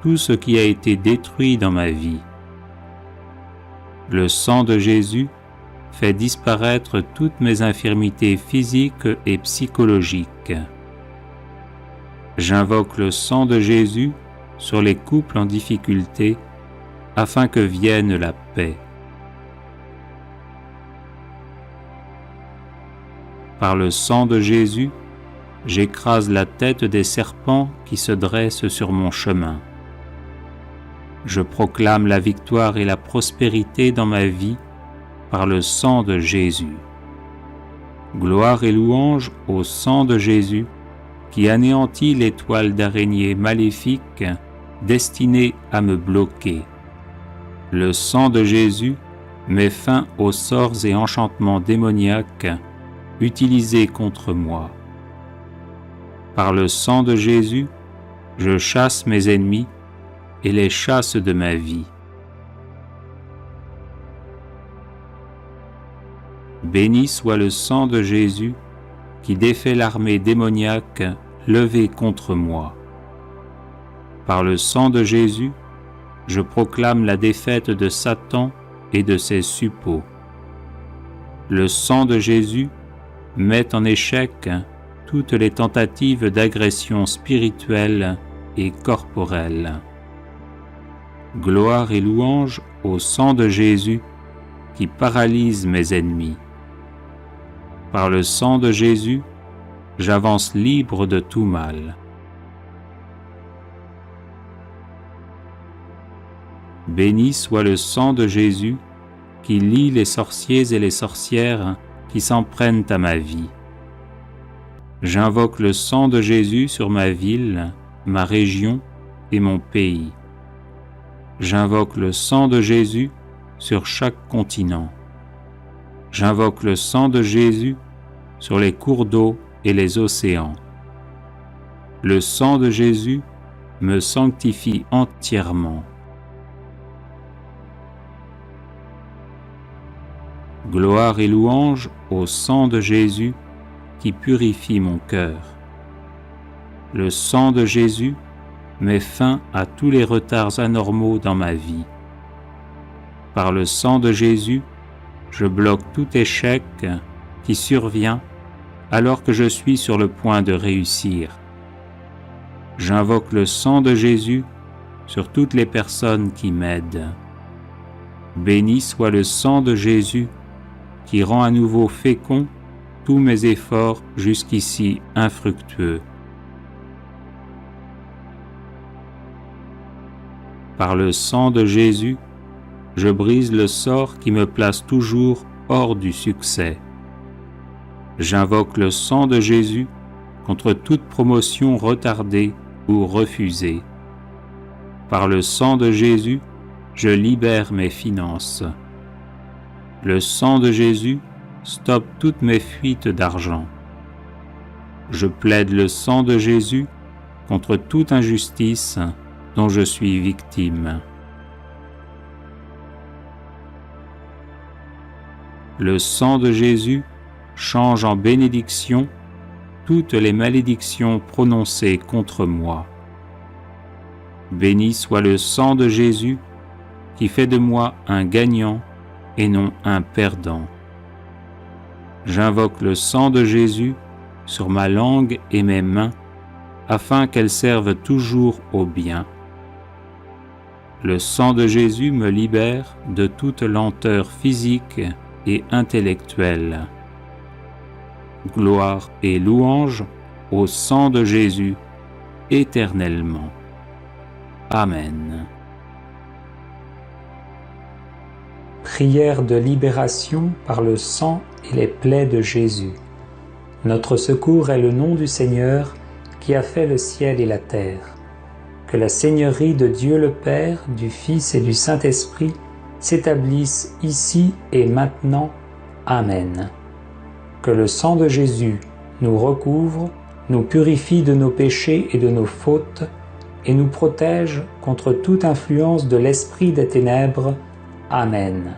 Speaker 1: tout ce qui a été détruit dans ma vie. Le sang de Jésus fait disparaître toutes mes infirmités physiques et psychologiques. J'invoque le sang de Jésus sur les couples en difficulté afin que vienne la paix. Par le sang de Jésus, j'écrase la tête des serpents qui se dressent sur mon chemin. Je proclame la victoire et la prospérité dans ma vie par le sang de Jésus. Gloire et louange au sang de Jésus qui anéantit les toiles d'araignée maléfiques destinées à me bloquer. Le sang de Jésus met fin aux sorts et enchantements démoniaques utilisés contre moi. Par le sang de Jésus, je chasse mes ennemis et les chasse de ma vie. Béni soit le sang de Jésus qui défait l'armée démoniaque levée contre moi. Par le sang de Jésus, je proclame la défaite de Satan et de ses suppôts. Le sang de Jésus met en échec toutes les tentatives d'agression spirituelle et corporelle. Gloire et louange au sang de Jésus qui paralyse mes ennemis. Par le sang de Jésus, j'avance libre de tout mal. Béni soit le sang de Jésus qui lie les sorciers et les sorcières qui s'en prennent à ma vie. J'invoque le sang de Jésus sur ma ville, ma région et mon pays. J'invoque le sang de Jésus sur chaque continent. J'invoque le sang de Jésus sur les cours d'eau et les océans. Le sang de Jésus me sanctifie entièrement. Gloire et louange au sang de Jésus qui purifie mon cœur. Le sang de Jésus met fin à tous les retards anormaux dans ma vie. Par le sang de Jésus, je bloque tout échec qui survient alors que je suis sur le point de réussir. J'invoque le sang de Jésus sur toutes les personnes qui m'aident. Béni soit le sang de Jésus qui rend à nouveau fécond tous mes efforts jusqu'ici infructueux. Par le sang de Jésus, je brise le sort qui me place toujours hors du succès. J'invoque le sang de Jésus contre toute promotion retardée ou refusée. Par le sang de Jésus, je libère mes finances. Le sang de Jésus stoppe toutes mes fuites d'argent. Je plaide le sang de Jésus contre toute injustice dont je suis victime. Le sang de Jésus change en bénédiction toutes les malédictions prononcées contre moi. Béni soit le sang de Jésus qui fait de moi un gagnant et non un perdant. J'invoque le sang de Jésus sur ma langue et mes mains afin qu'elles servent toujours au bien. Le sang de Jésus me libère de toute lenteur physique et intellectuelle. Gloire et louange au sang de Jésus, éternellement. Amen.
Speaker 2: Prière de libération par le sang et les plaies de Jésus. Notre secours est le nom du Seigneur qui a fait le ciel et la terre. Que la seigneurie de Dieu le Père, du Fils et du Saint-Esprit s'établisse ici et maintenant. Amen. Que le sang de Jésus nous recouvre, nous purifie de nos péchés et de nos fautes, et nous protège contre toute influence de l'esprit des ténèbres. Amen.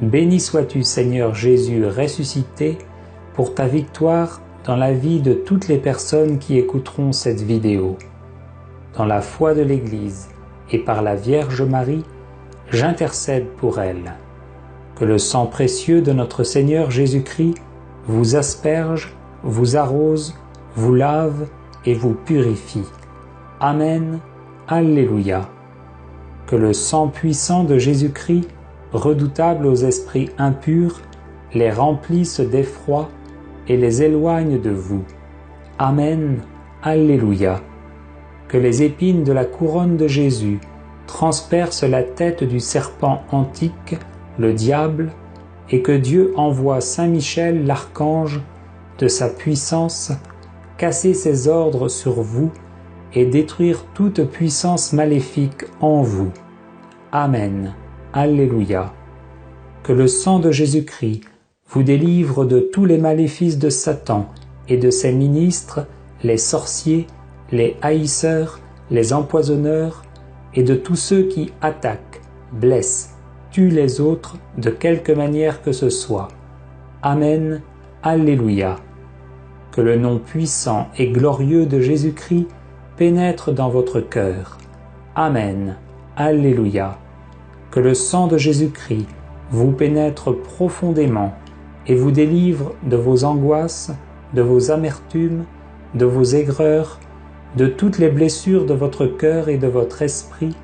Speaker 2: Béni sois-tu, Seigneur Jésus ressuscité, pour ta victoire dans la vie de toutes les personnes qui écouteront cette vidéo. Dans la foi de l'Église et par la Vierge Marie, j'intercède pour elle. Que le sang précieux de notre Seigneur Jésus-Christ vous asperge, vous arrose, vous lave et vous purifie. Amen. Alléluia. Que le sang puissant de Jésus-Christ, redoutable aux esprits impurs, les remplisse d'effroi et les éloigne de vous. Amen. Alléluia. Que les épines de la couronne de Jésus transpercent la tête du serpent antique, le diable, et que Dieu envoie Saint Michel l'archange de sa puissance, casser ses ordres sur vous et détruire toute puissance maléfique en vous. Amen. Alléluia. Que le sang de Jésus-Christ vous délivre de tous les maléfices de Satan et de ses ministres, les sorciers, les haïsseurs, les empoisonneurs, et de tous ceux qui attaquent, blessent, tuent les autres de quelque manière que ce soit. Amen. Alléluia. Que le nom puissant et glorieux de Jésus-Christ pénètre dans votre cœur. Amen. Alléluia. Que le sang de Jésus-Christ vous pénètre profondément et vous délivre de vos angoisses, de vos amertumes, de vos aigreurs, de toutes les blessures de votre cœur et de votre esprit,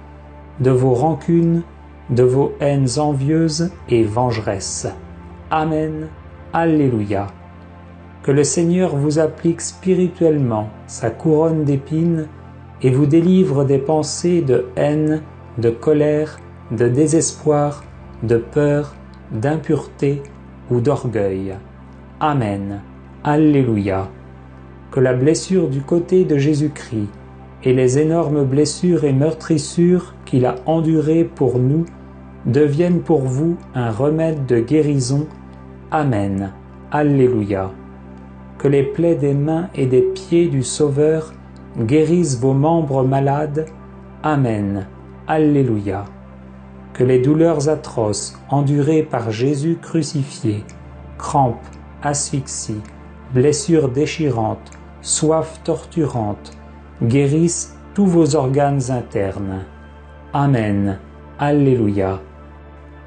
Speaker 2: de vos rancunes, de vos haines envieuses et vengeresses. Amen. Alléluia. Que le Seigneur vous applique spirituellement sa couronne d'épines et vous délivre des pensées de haine, de colère, de désespoir, de peur, d'impureté ou d'orgueil. Amen. Alléluia. Que la blessure du côté de Jésus-Christ et les énormes blessures et meurtrissures qu'il a endurées pour nous deviennent pour vous un remède de guérison. Amen. Alléluia. Que les plaies des mains et des pieds du Sauveur guérissent vos membres malades. Amen. Alléluia. Que les douleurs atroces endurées par Jésus crucifié, crampes, asphyxie, blessures déchirantes, soif torturante, guérissent tous vos organes internes. Amen. Alléluia.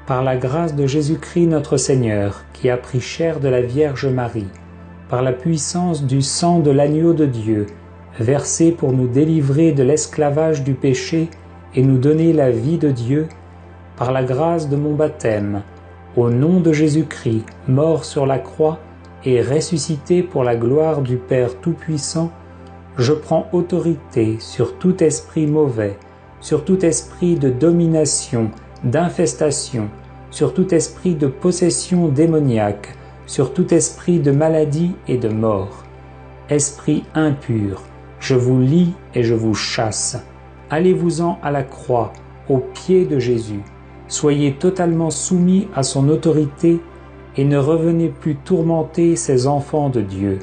Speaker 2: Par la grâce de Jésus-Christ notre Seigneur, qui a pris chair de la Vierge Marie, par la puissance du sang de l'agneau de Dieu, versé pour nous délivrer de l'esclavage du péché et nous donner la vie de Dieu, par la grâce de mon baptême, au nom de Jésus-Christ, mort sur la croix et ressuscité pour la gloire du Père Tout-Puissant, je prends autorité sur tout esprit mauvais, sur tout esprit de domination, d'infestation, sur tout esprit de possession démoniaque, sur tout esprit de maladie et de mort. Esprit impur, je vous lie et je vous chasse. Allez-vous-en à la croix, aux pieds de Jésus. Soyez totalement soumis à son autorité et ne revenez plus tourmenter ces enfants de Dieu.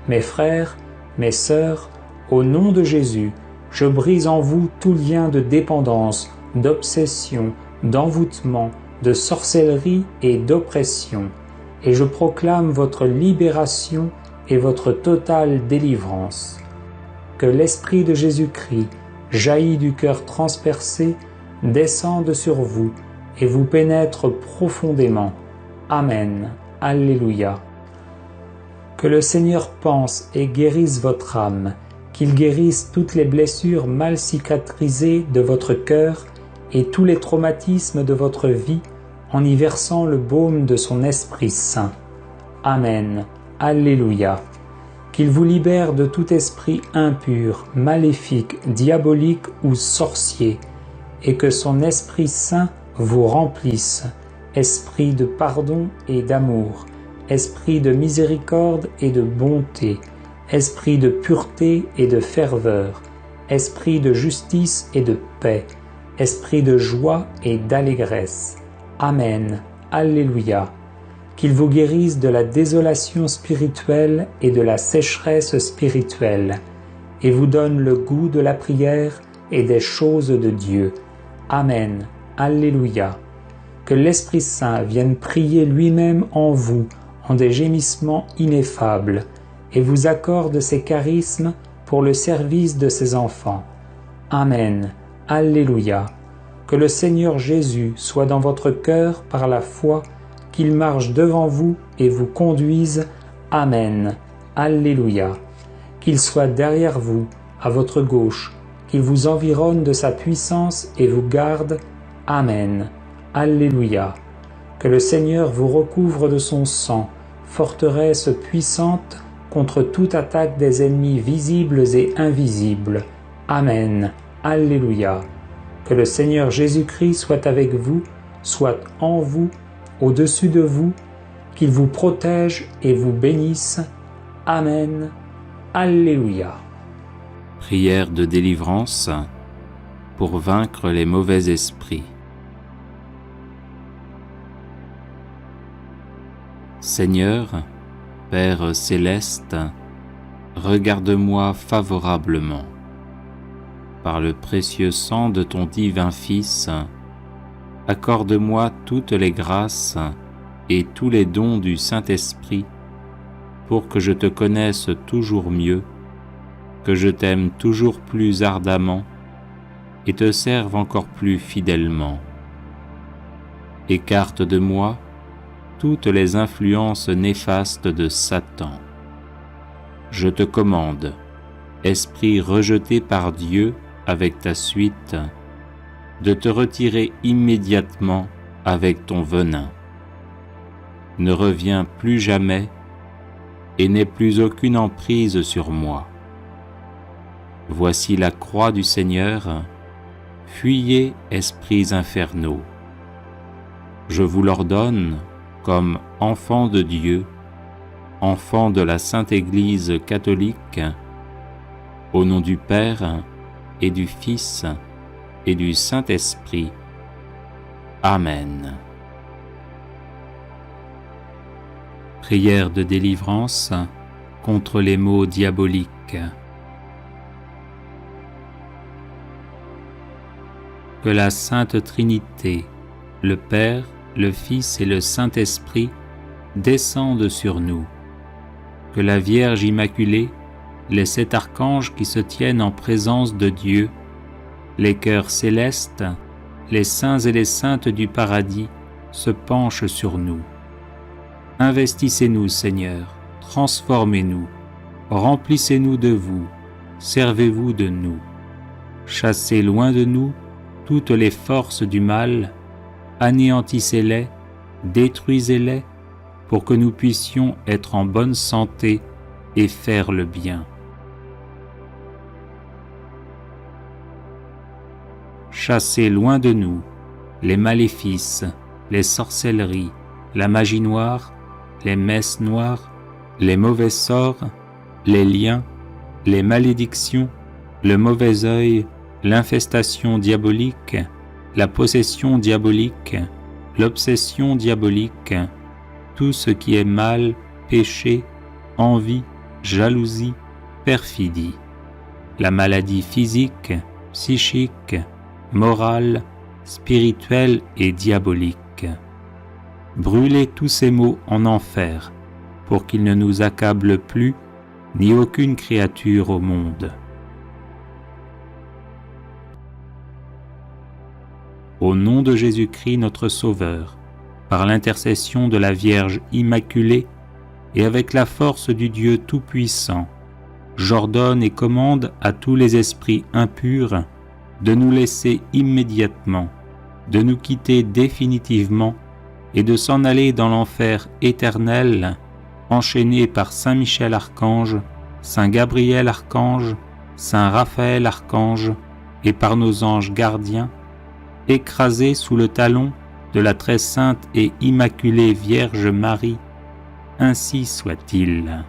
Speaker 2: Mes frères, mes sœurs, au nom de Jésus, je brise en vous tout lien de dépendance, d'obsession, d'envoûtement, de sorcellerie et d'oppression, et je proclame votre libération et votre totale délivrance. Que l'Esprit de Jésus-Christ, jailli du cœur transpercé, descende sur vous et vous pénètre profondément. Amen. Alléluia. Que le Seigneur pense et guérisse votre âme, qu'il guérisse toutes les blessures mal cicatrisées de votre cœur et tous les traumatismes de votre vie, en y versant le baume de son Esprit Saint. Amen. Alléluia. Qu'il vous libère de tout esprit impur, maléfique, diabolique ou sorcier, et que son Esprit Saint vous remplisse, esprit de pardon et d'amour, esprit de miséricorde et de bonté, esprit de pureté et de ferveur, esprit de justice et de paix, esprit de joie et d'allégresse. Amen. Alléluia. Qu'il vous guérisse de la désolation spirituelle et de la sécheresse spirituelle, et vous donne le goût de la prière et des choses de Dieu. Amen. Alléluia. Que l'Esprit Saint vienne prier lui-même en vous, en des gémissements ineffables, et vous accorde ses charismes pour le service de ses enfants. Amen. Alléluia. Que le Seigneur Jésus soit dans votre cœur par la foi, qu'il marche devant vous et vous conduise. Amen. Alléluia. Qu'il soit derrière vous, à votre gauche, qu'il vous environne de sa puissance et vous garde. Amen. Alléluia. Que le Seigneur vous recouvre de son sang, forteresse puissante contre toute attaque des ennemis visibles et invisibles. Amen. Alléluia. Que le Seigneur Jésus-Christ soit avec vous, soit en vous, au-dessus de vous, qu'il vous protège et vous bénisse. Amen. Alléluia.
Speaker 1: Prière de délivrance pour vaincre les mauvais esprits. Seigneur, Père céleste, regarde-moi favorablement. Par le précieux sang de ton divin Fils, accorde-moi toutes les grâces et tous les dons du Saint-Esprit pour que je te connaisse toujours mieux, que je t'aime toujours plus ardemment et te serve encore plus fidèlement. Écarte de moi toutes les influences néfastes de Satan. Je te commande, esprit rejeté par Dieu avec ta suite, de te retirer immédiatement avec ton venin. Ne reviens plus jamais et n'aie plus aucune emprise sur moi. Voici la croix du Seigneur, fuyez, esprits infernaux. Je vous l'ordonne comme enfants de Dieu, enfants de la Sainte Église catholique, au nom du Père et du Fils et du Saint-Esprit. Amen. Prière de délivrance contre les maux diaboliques. Que la Sainte Trinité, le Père, le Fils et le Saint-Esprit descendent sur nous. Que la Vierge Immaculée, les 7 archanges qui se tiennent en présence de Dieu, les cœurs célestes, les saints et les saintes du paradis se penchent sur nous. Investissez-nous, Seigneur, transformez-nous, remplissez-nous de vous, servez-vous de nous. Chassez loin de nous toutes les forces du mal, anéantissez-les, détruisez-les, pour que nous puissions être en bonne santé et faire le bien. Chassez loin de nous les maléfices, les sorcelleries, la magie noire, les messes noires, les mauvais sorts, les liens, les malédictions, le mauvais œil, l'infestation diabolique, la possession diabolique, l'obsession diabolique, tout ce qui est mal, péché, envie, jalousie, perfidie, la maladie physique, psychique, morale, spirituelle et diabolique. Brûlez tous ces maux en enfer, pour qu'ils ne nous accablent plus, ni aucune créature au monde. Au nom de Jésus-Christ notre Sauveur, par l'intercession de la Vierge Immaculée et avec la force du Dieu Tout-Puissant, j'ordonne et commande à tous les esprits impurs de nous laisser immédiatement, de nous quitter définitivement et de s'en aller dans l'enfer éternel, enchaîné par Saint Michel Archange, Saint Gabriel Archange, Saint Raphaël Archange, et par nos anges gardiens, écrasé sous le talon de la très sainte et immaculée Vierge Marie, ainsi soit-il.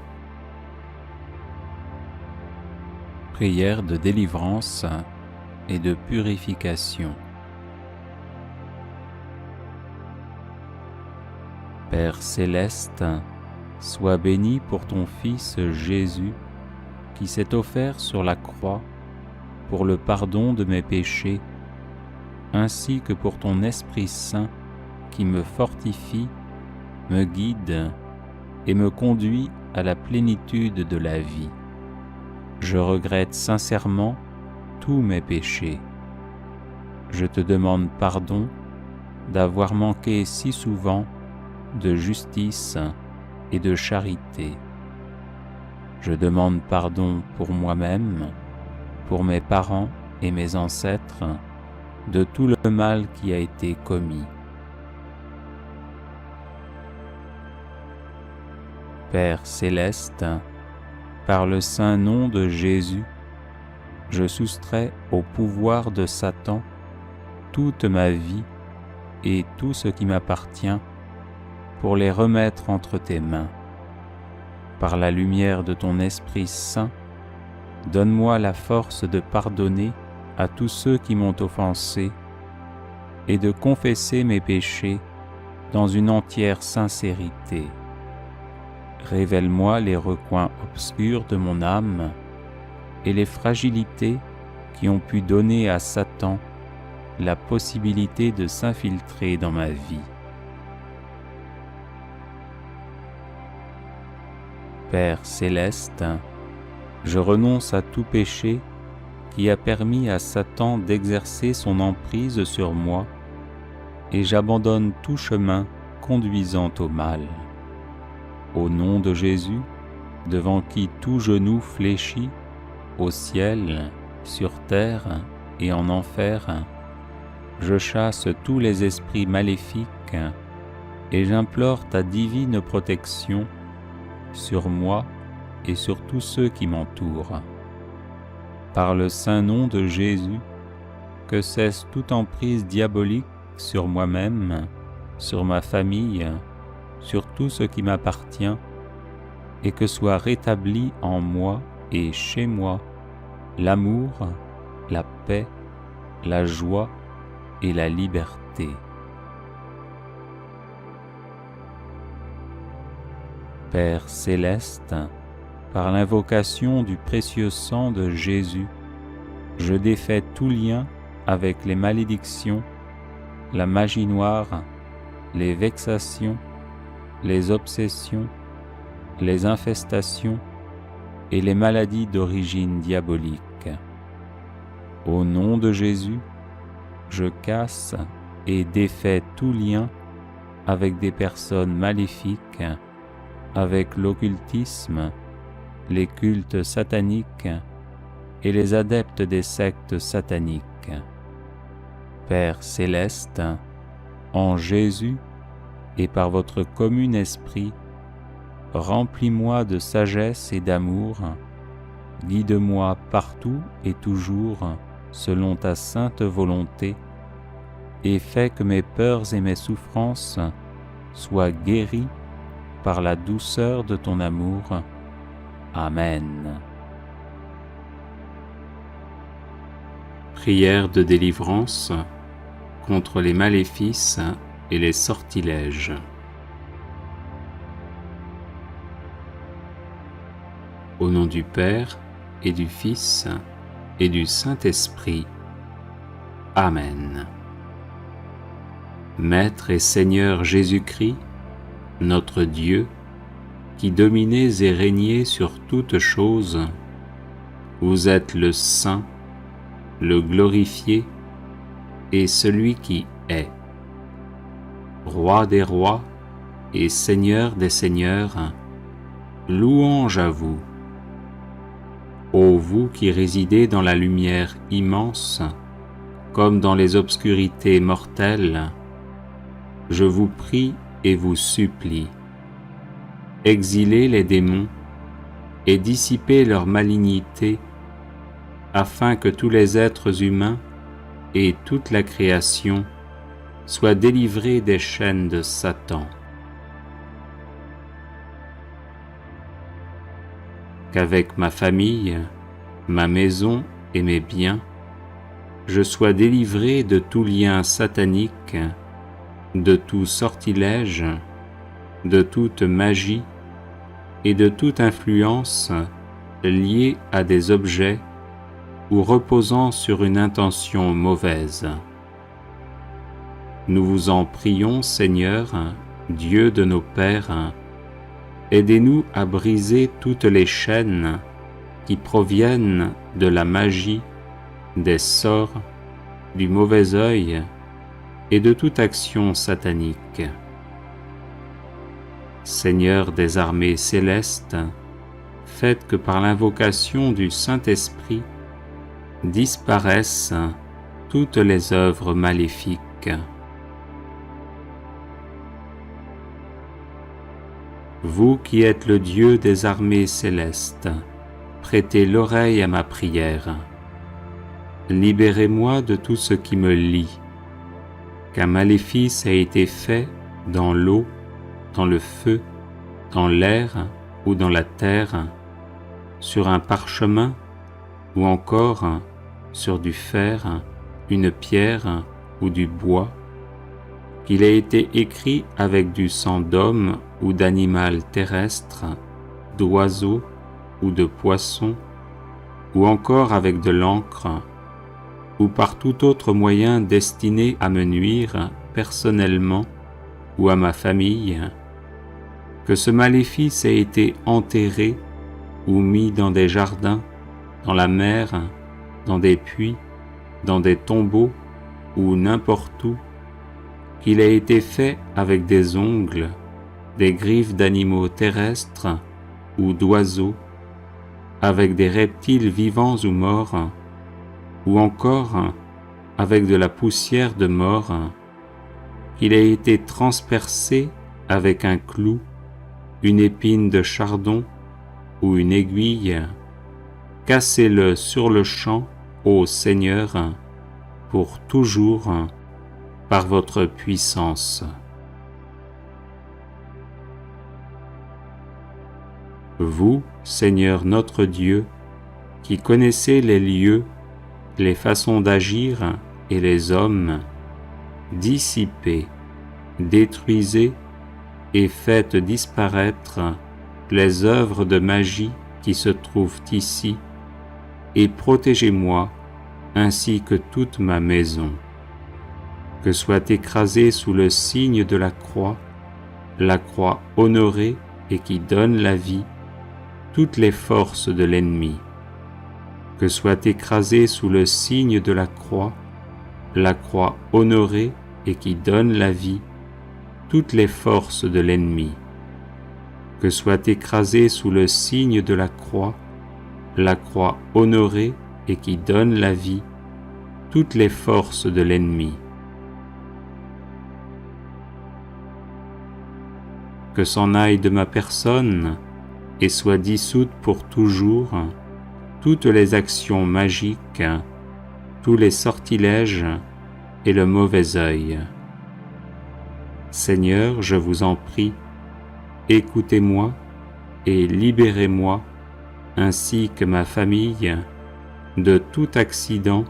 Speaker 1: Prière de délivrance et de purification. Père céleste, sois béni pour ton Fils Jésus, qui s'est offert sur la croix pour le pardon de mes péchés, ainsi que pour ton Esprit Saint qui me fortifie, me guide et me conduit à la plénitude de la vie. Je regrette sincèrement tous mes péchés. Je te demande pardon d'avoir manqué si souvent de justice et de charité. Je demande pardon pour moi-même, pour mes parents et mes ancêtres, de tout le mal qui a été commis. Père céleste, par le saint nom de Jésus, je soustrais au pouvoir de Satan toute ma vie et tout ce qui m'appartient pour les remettre entre tes mains. Par la lumière de ton Esprit Saint, donne-moi la force de pardonner à tous ceux qui m'ont offensé et de confesser mes péchés dans une entière sincérité. Révèle-moi les recoins obscurs de mon âme et les fragilités qui ont pu donner à Satan la possibilité de s'infiltrer dans ma vie. Père céleste, je renonce à tout péché qui a permis à Satan d'exercer son emprise sur moi et j'abandonne tout chemin conduisant au mal. Au nom de Jésus, devant qui tout genou fléchit, au ciel, sur terre et en enfer, je chasse tous les esprits maléfiques et j'implore ta divine protection sur moi et sur tous ceux qui m'entourent. Par le saint nom de Jésus, que cesse toute emprise diabolique sur moi-même, sur ma famille, sur tout ce qui m'appartient, et que soit rétabli en moi et chez moi l'amour, la paix, la joie et la liberté. Père céleste, par l'invocation du précieux sang de Jésus, je défais tout lien avec les malédictions, la magie noire, les vexations, les obsessions, les infestations et les maladies d'origine diabolique. Au nom de Jésus, je casse et défais tout lien avec des personnes maléfiques, avec l'occultisme, les cultes sataniques et les adeptes des sectes sataniques. Père céleste, en Jésus et par votre commun esprit, remplis-moi de sagesse et d'amour, guide-moi partout et toujours selon ta sainte volonté, et fais que mes peurs et mes souffrances soient guéries par la douceur de ton amour. Amen. Prière de délivrance contre les maléfices et les sortilèges. Au nom du Père et du Fils et du Saint-Esprit. Amen. Maître et Seigneur Jésus-Christ, notre Dieu, qui dominez et régnez sur toutes choses, vous êtes le Saint, le glorifié et celui qui est. Roi des rois et Seigneur des seigneurs, louange à vous. Ô vous qui résidez dans la lumière immense, comme dans les obscurités mortelles, je vous prie et vous supplie. Exilez les démons et dissipez leur malignité, afin que tous les êtres humains et toute la création soient délivrés des chaînes de Satan. Qu'avec ma famille, ma maison et mes biens, je sois délivré de tout lien satanique, de tout sortilège, de toute magie et de toute influence liée à des objets ou reposant sur une intention mauvaise. Nous vous en prions, Seigneur, Dieu de nos pères, aidez-nous à briser toutes les chaînes qui proviennent de la magie, des sorts, du mauvais œil et de toute action satanique. Seigneur des armées célestes, faites que par l'invocation du Saint-Esprit disparaissent toutes les œuvres maléfiques. Vous qui êtes le Dieu des armées célestes, prêtez l'oreille à ma prière. Libérez-moi de tout ce qui me lie, qu'un maléfice a été fait dans l'eau, dans le feu, dans l'air ou dans la terre, sur un parchemin ou encore sur du fer, une pierre ou du bois, qu'il a été écrit avec du sang d'homme ou d'animal terrestre, d'oiseau ou de poisson, ou encore avec de l'encre, ou par tout autre moyen destiné à me nuire personnellement ou à ma famille, que ce maléfice ait été enterré ou mis dans des jardins, dans la mer, dans des puits, dans des tombeaux ou n'importe où, qu'il a été fait avec des ongles, des griffes d'animaux terrestres ou d'oiseaux, avec des reptiles vivants ou morts, ou encore avec de la poussière de mort, qu'il a été transpercé avec un clou, une épine de chardon ou une aiguille. Cassez-le sur le champ, ô Seigneur, pour toujours, par votre puissance. Vous, Seigneur notre Dieu, qui connaissez les lieux, les façons d'agir et les hommes, dissipez, détruisez et faites disparaître les œuvres de magie qui se trouvent ici, et protégez-moi ainsi que toute ma maison. Que soit écrasée sous le signe de la croix honorée et qui donne la vie, toutes les forces de l'ennemi. Que soit écrasée sous le signe de la croix honorée et qui donne la vie, toutes les forces de l'ennemi. Que soit écrasée sous le signe de la croix honorée et qui donne la vie, toutes les forces de l'ennemi. Que s'en aille de ma personne et soit dissoute pour toujours toutes les actions magiques, tous les sortilèges et le mauvais œil. Seigneur, je vous en prie, écoutez-moi et libérez-moi, ainsi que ma famille, de tout accident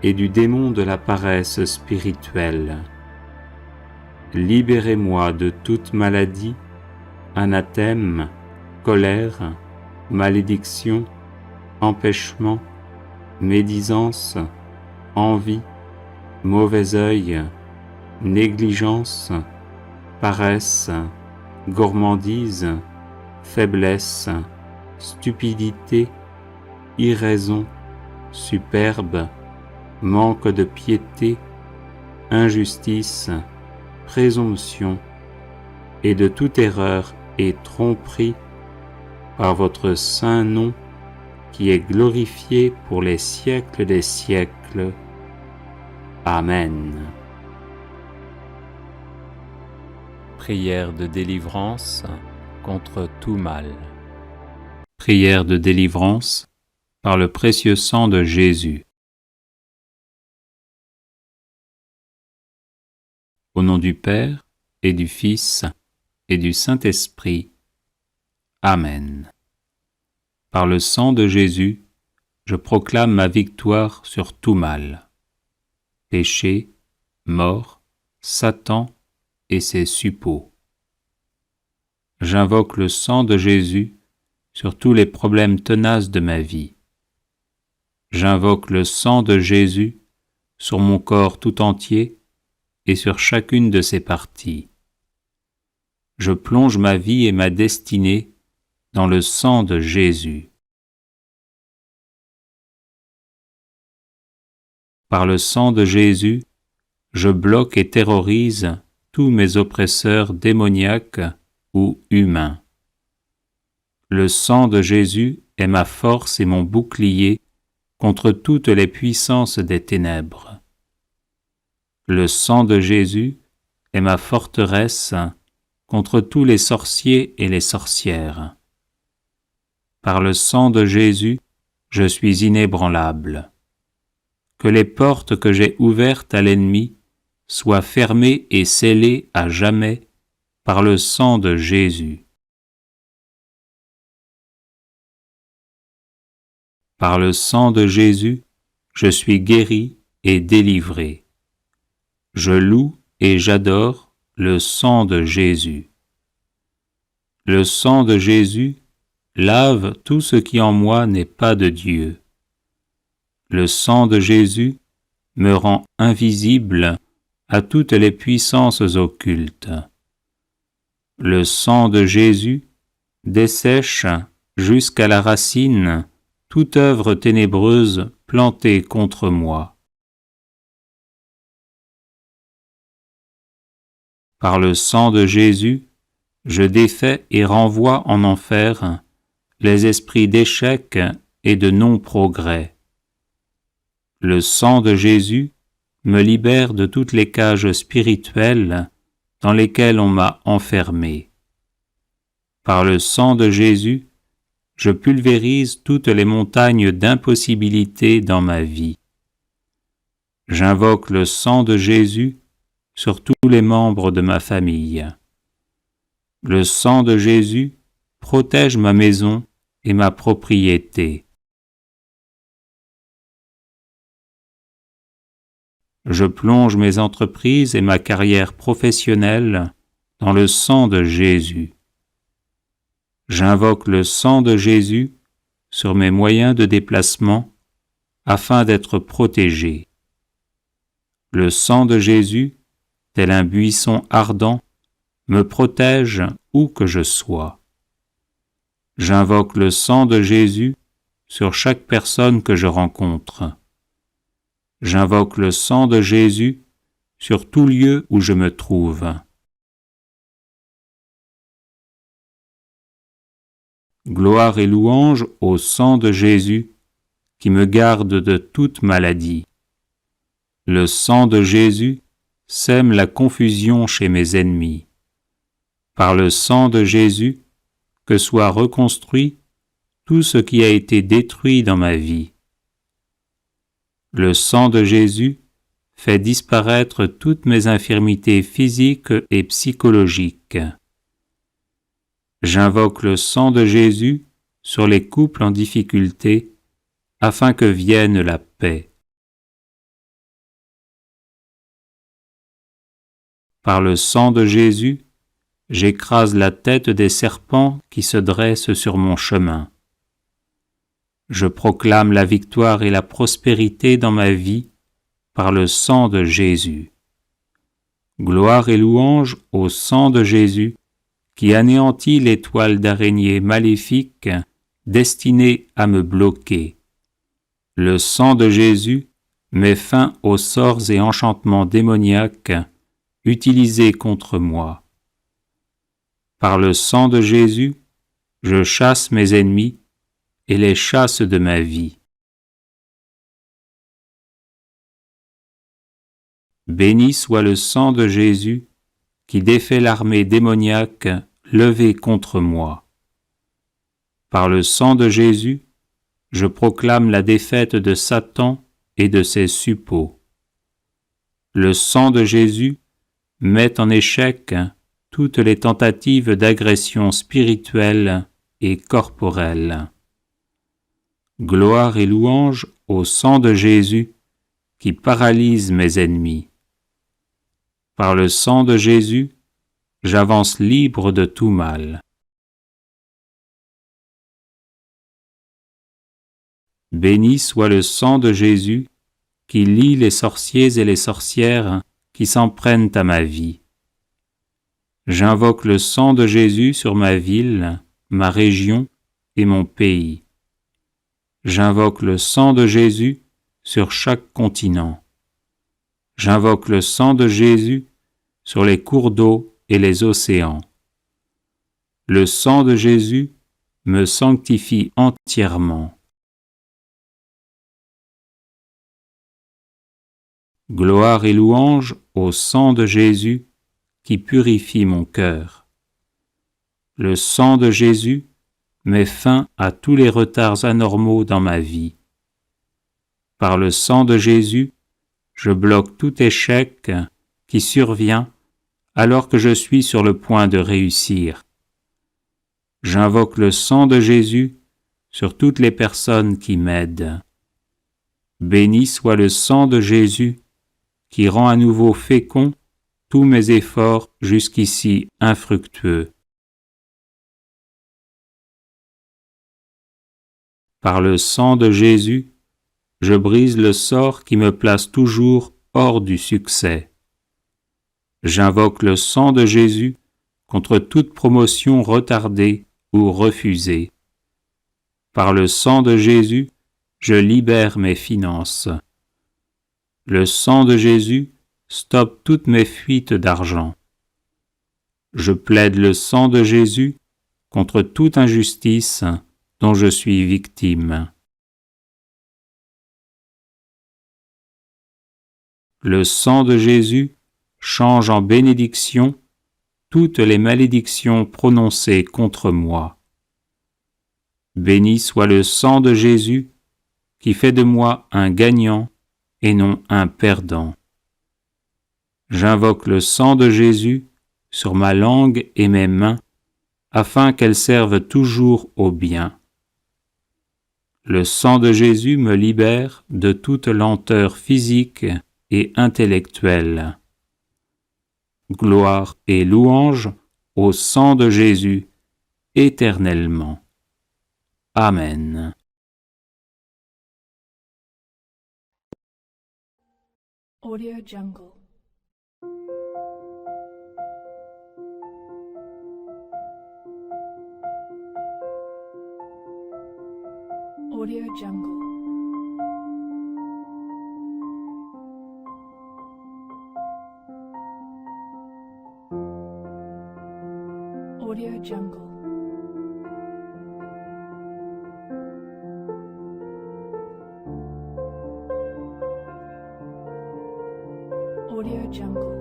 Speaker 1: et du démon de la paresse spirituelle. Libérez-moi de toute maladie, anathème, colère, malédiction, empêchement, médisance, envie, mauvais œil, négligence, paresse, gourmandise, faiblesse, stupidité, irraison, superbe, manque de piété, injustice, présomption, et de toute erreur et tromperie, par votre saint nom, qui est glorifié pour les siècles des siècles. Amen. Prière de délivrance contre tout mal. Prière de délivrance par le précieux sang de Jésus. Au nom du Père et du Fils et du Saint-Esprit. Amen. Par le sang de Jésus, je proclame ma victoire sur tout mal. Péché, mort, Satan et ses suppôts. J'invoque le sang de Jésus sur tous les problèmes tenaces de ma vie. J'invoque le sang de Jésus sur mon corps tout entier et sur chacune de ses parties. Je plonge ma vie et ma destinée dans le sang de Jésus. Par le sang de Jésus, je bloque et terrorise tous mes oppresseurs démoniaques ou humains. Le sang de Jésus est ma force et mon bouclier contre toutes les puissances des ténèbres. Le sang de Jésus est ma forteresse contre tous les sorciers et les sorcières. Par le sang de Jésus, je suis inébranlable. Que les portes que j'ai ouvertes à l'ennemi soient fermées et scellées à jamais par le sang de Jésus. Par le sang de Jésus, je suis guéri et délivré. Je loue et j'adore le sang de Jésus. Le sang de Jésus lave tout ce qui en moi n'est pas de Dieu. Le sang de Jésus me rend invisible à toutes les puissances occultes. Le sang de Jésus dessèche jusqu'à la racine toute œuvre ténébreuse plantée contre moi. Par le sang de Jésus, je défais et renvoie en enfer les esprits d'échec et de non-progrès. Le sang de Jésus me libère de toutes les cages spirituelles dans lesquelles on m'a enfermé. Par le sang de Jésus, je pulvérise toutes les montagnes d'impossibilités dans ma vie. J'invoque le sang de Jésus sur tous les membres de ma famille. Le sang de Jésus protège ma maison et ma propriété. Je plonge mes entreprises et ma carrière professionnelle dans le sang de Jésus. J'invoque le sang de Jésus sur mes moyens de déplacement afin d'être protégé. Le sang de Jésus, tel un buisson ardent, me protège où que je sois. J'invoque le sang de Jésus sur chaque personne que je rencontre. J'invoque le sang de Jésus sur tout lieu où je me trouve. Gloire et louange au sang de Jésus qui me garde de toute maladie. Le sang de Jésus sème la confusion chez mes ennemis. Par le sang de Jésus, que soit reconstruit tout ce qui a été détruit dans ma vie. Le sang de Jésus fait disparaître toutes mes infirmités physiques et psychologiques. J'invoque le sang de Jésus sur les couples en difficulté afin que vienne la paix. Par le sang de Jésus, j'écrase la tête des serpents qui se dressent sur mon chemin. Je proclame la victoire et la prospérité dans ma vie par le sang de Jésus. Gloire et louange au sang de Jésus qui anéantit les toiles d'araignée maléfiques destinées à me bloquer. Le sang de Jésus met fin aux sorts et enchantements démoniaques utilisés contre moi. Par le sang de Jésus, je chasse mes ennemis et les chasse de ma vie. Béni soit le sang de Jésus qui défait l'armée démoniaque levée contre moi. Par le sang de Jésus, je proclame la défaite de Satan et de ses suppôts. Le sang de Jésus met en échec toutes les tentatives d'agression spirituelle et corporelle. Gloire et louange au sang de Jésus qui paralyse mes ennemis. Par le sang de Jésus, j'avance libre de tout mal. Béni soit le sang de Jésus qui lie les sorciers et les sorcières qui s'en prennent à ma vie. J'invoque le sang de Jésus sur ma ville, ma région et mon pays. J'invoque le sang de Jésus sur chaque continent. J'invoque le sang de Jésus sur les cours d'eau et les océans. Le sang de Jésus me sanctifie entièrement. Gloire et louange au sang de Jésus qui purifie mon cœur. Le sang de Jésus met fin à tous les retards anormaux dans ma vie. Par le sang de Jésus, je bloque tout échec qui survient alors que je suis sur le point de réussir. J'invoque le sang de Jésus sur toutes les personnes qui m'aident. Béni soit le sang de Jésus qui rend à nouveau fécond tous mes efforts jusqu'ici infructueux. Par le sang de Jésus, je brise le sort qui me place toujours hors du succès. J'invoque le sang de Jésus contre toute promotion retardée ou refusée. Par le sang de Jésus, je libère mes finances. Le sang de Jésus stoppe toutes mes fuites d'argent. Je plaide le sang de Jésus contre toute injustice dont je suis victime. Le sang de Jésus change en bénédiction toutes les malédictions prononcées contre moi. Béni soit le sang de Jésus qui fait de moi un gagnant et non un perdant. J'invoque le sang de Jésus sur ma langue et mes mains afin qu'elles servent toujours au bien. Le sang de Jésus me libère de toute lenteur physique et intellectuelle. Gloire et louange au sang de Jésus éternellement. Amen.
Speaker 3: Audio Jungle. Audio Jungle. Audio Jungle. Audio Jungle.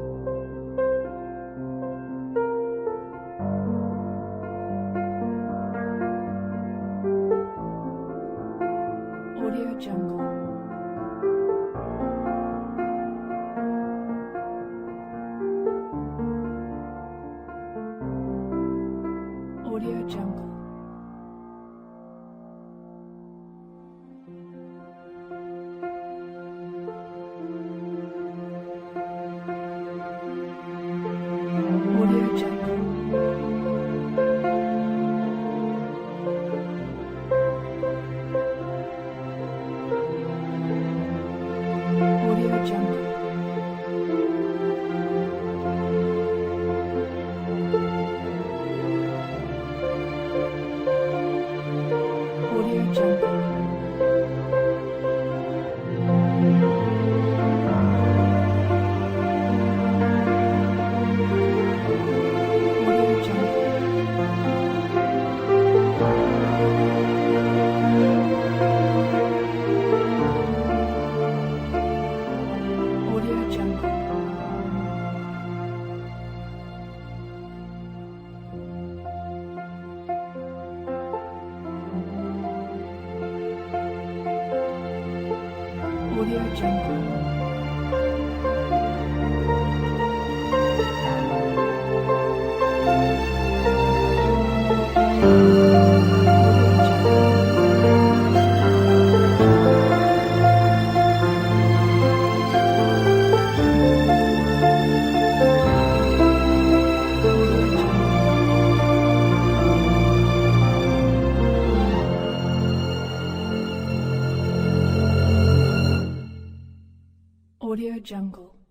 Speaker 3: Audio Jungle. Audio Jungle. Audio Jungle. Audio Jungle. Audio Jungle. Audio Jungle.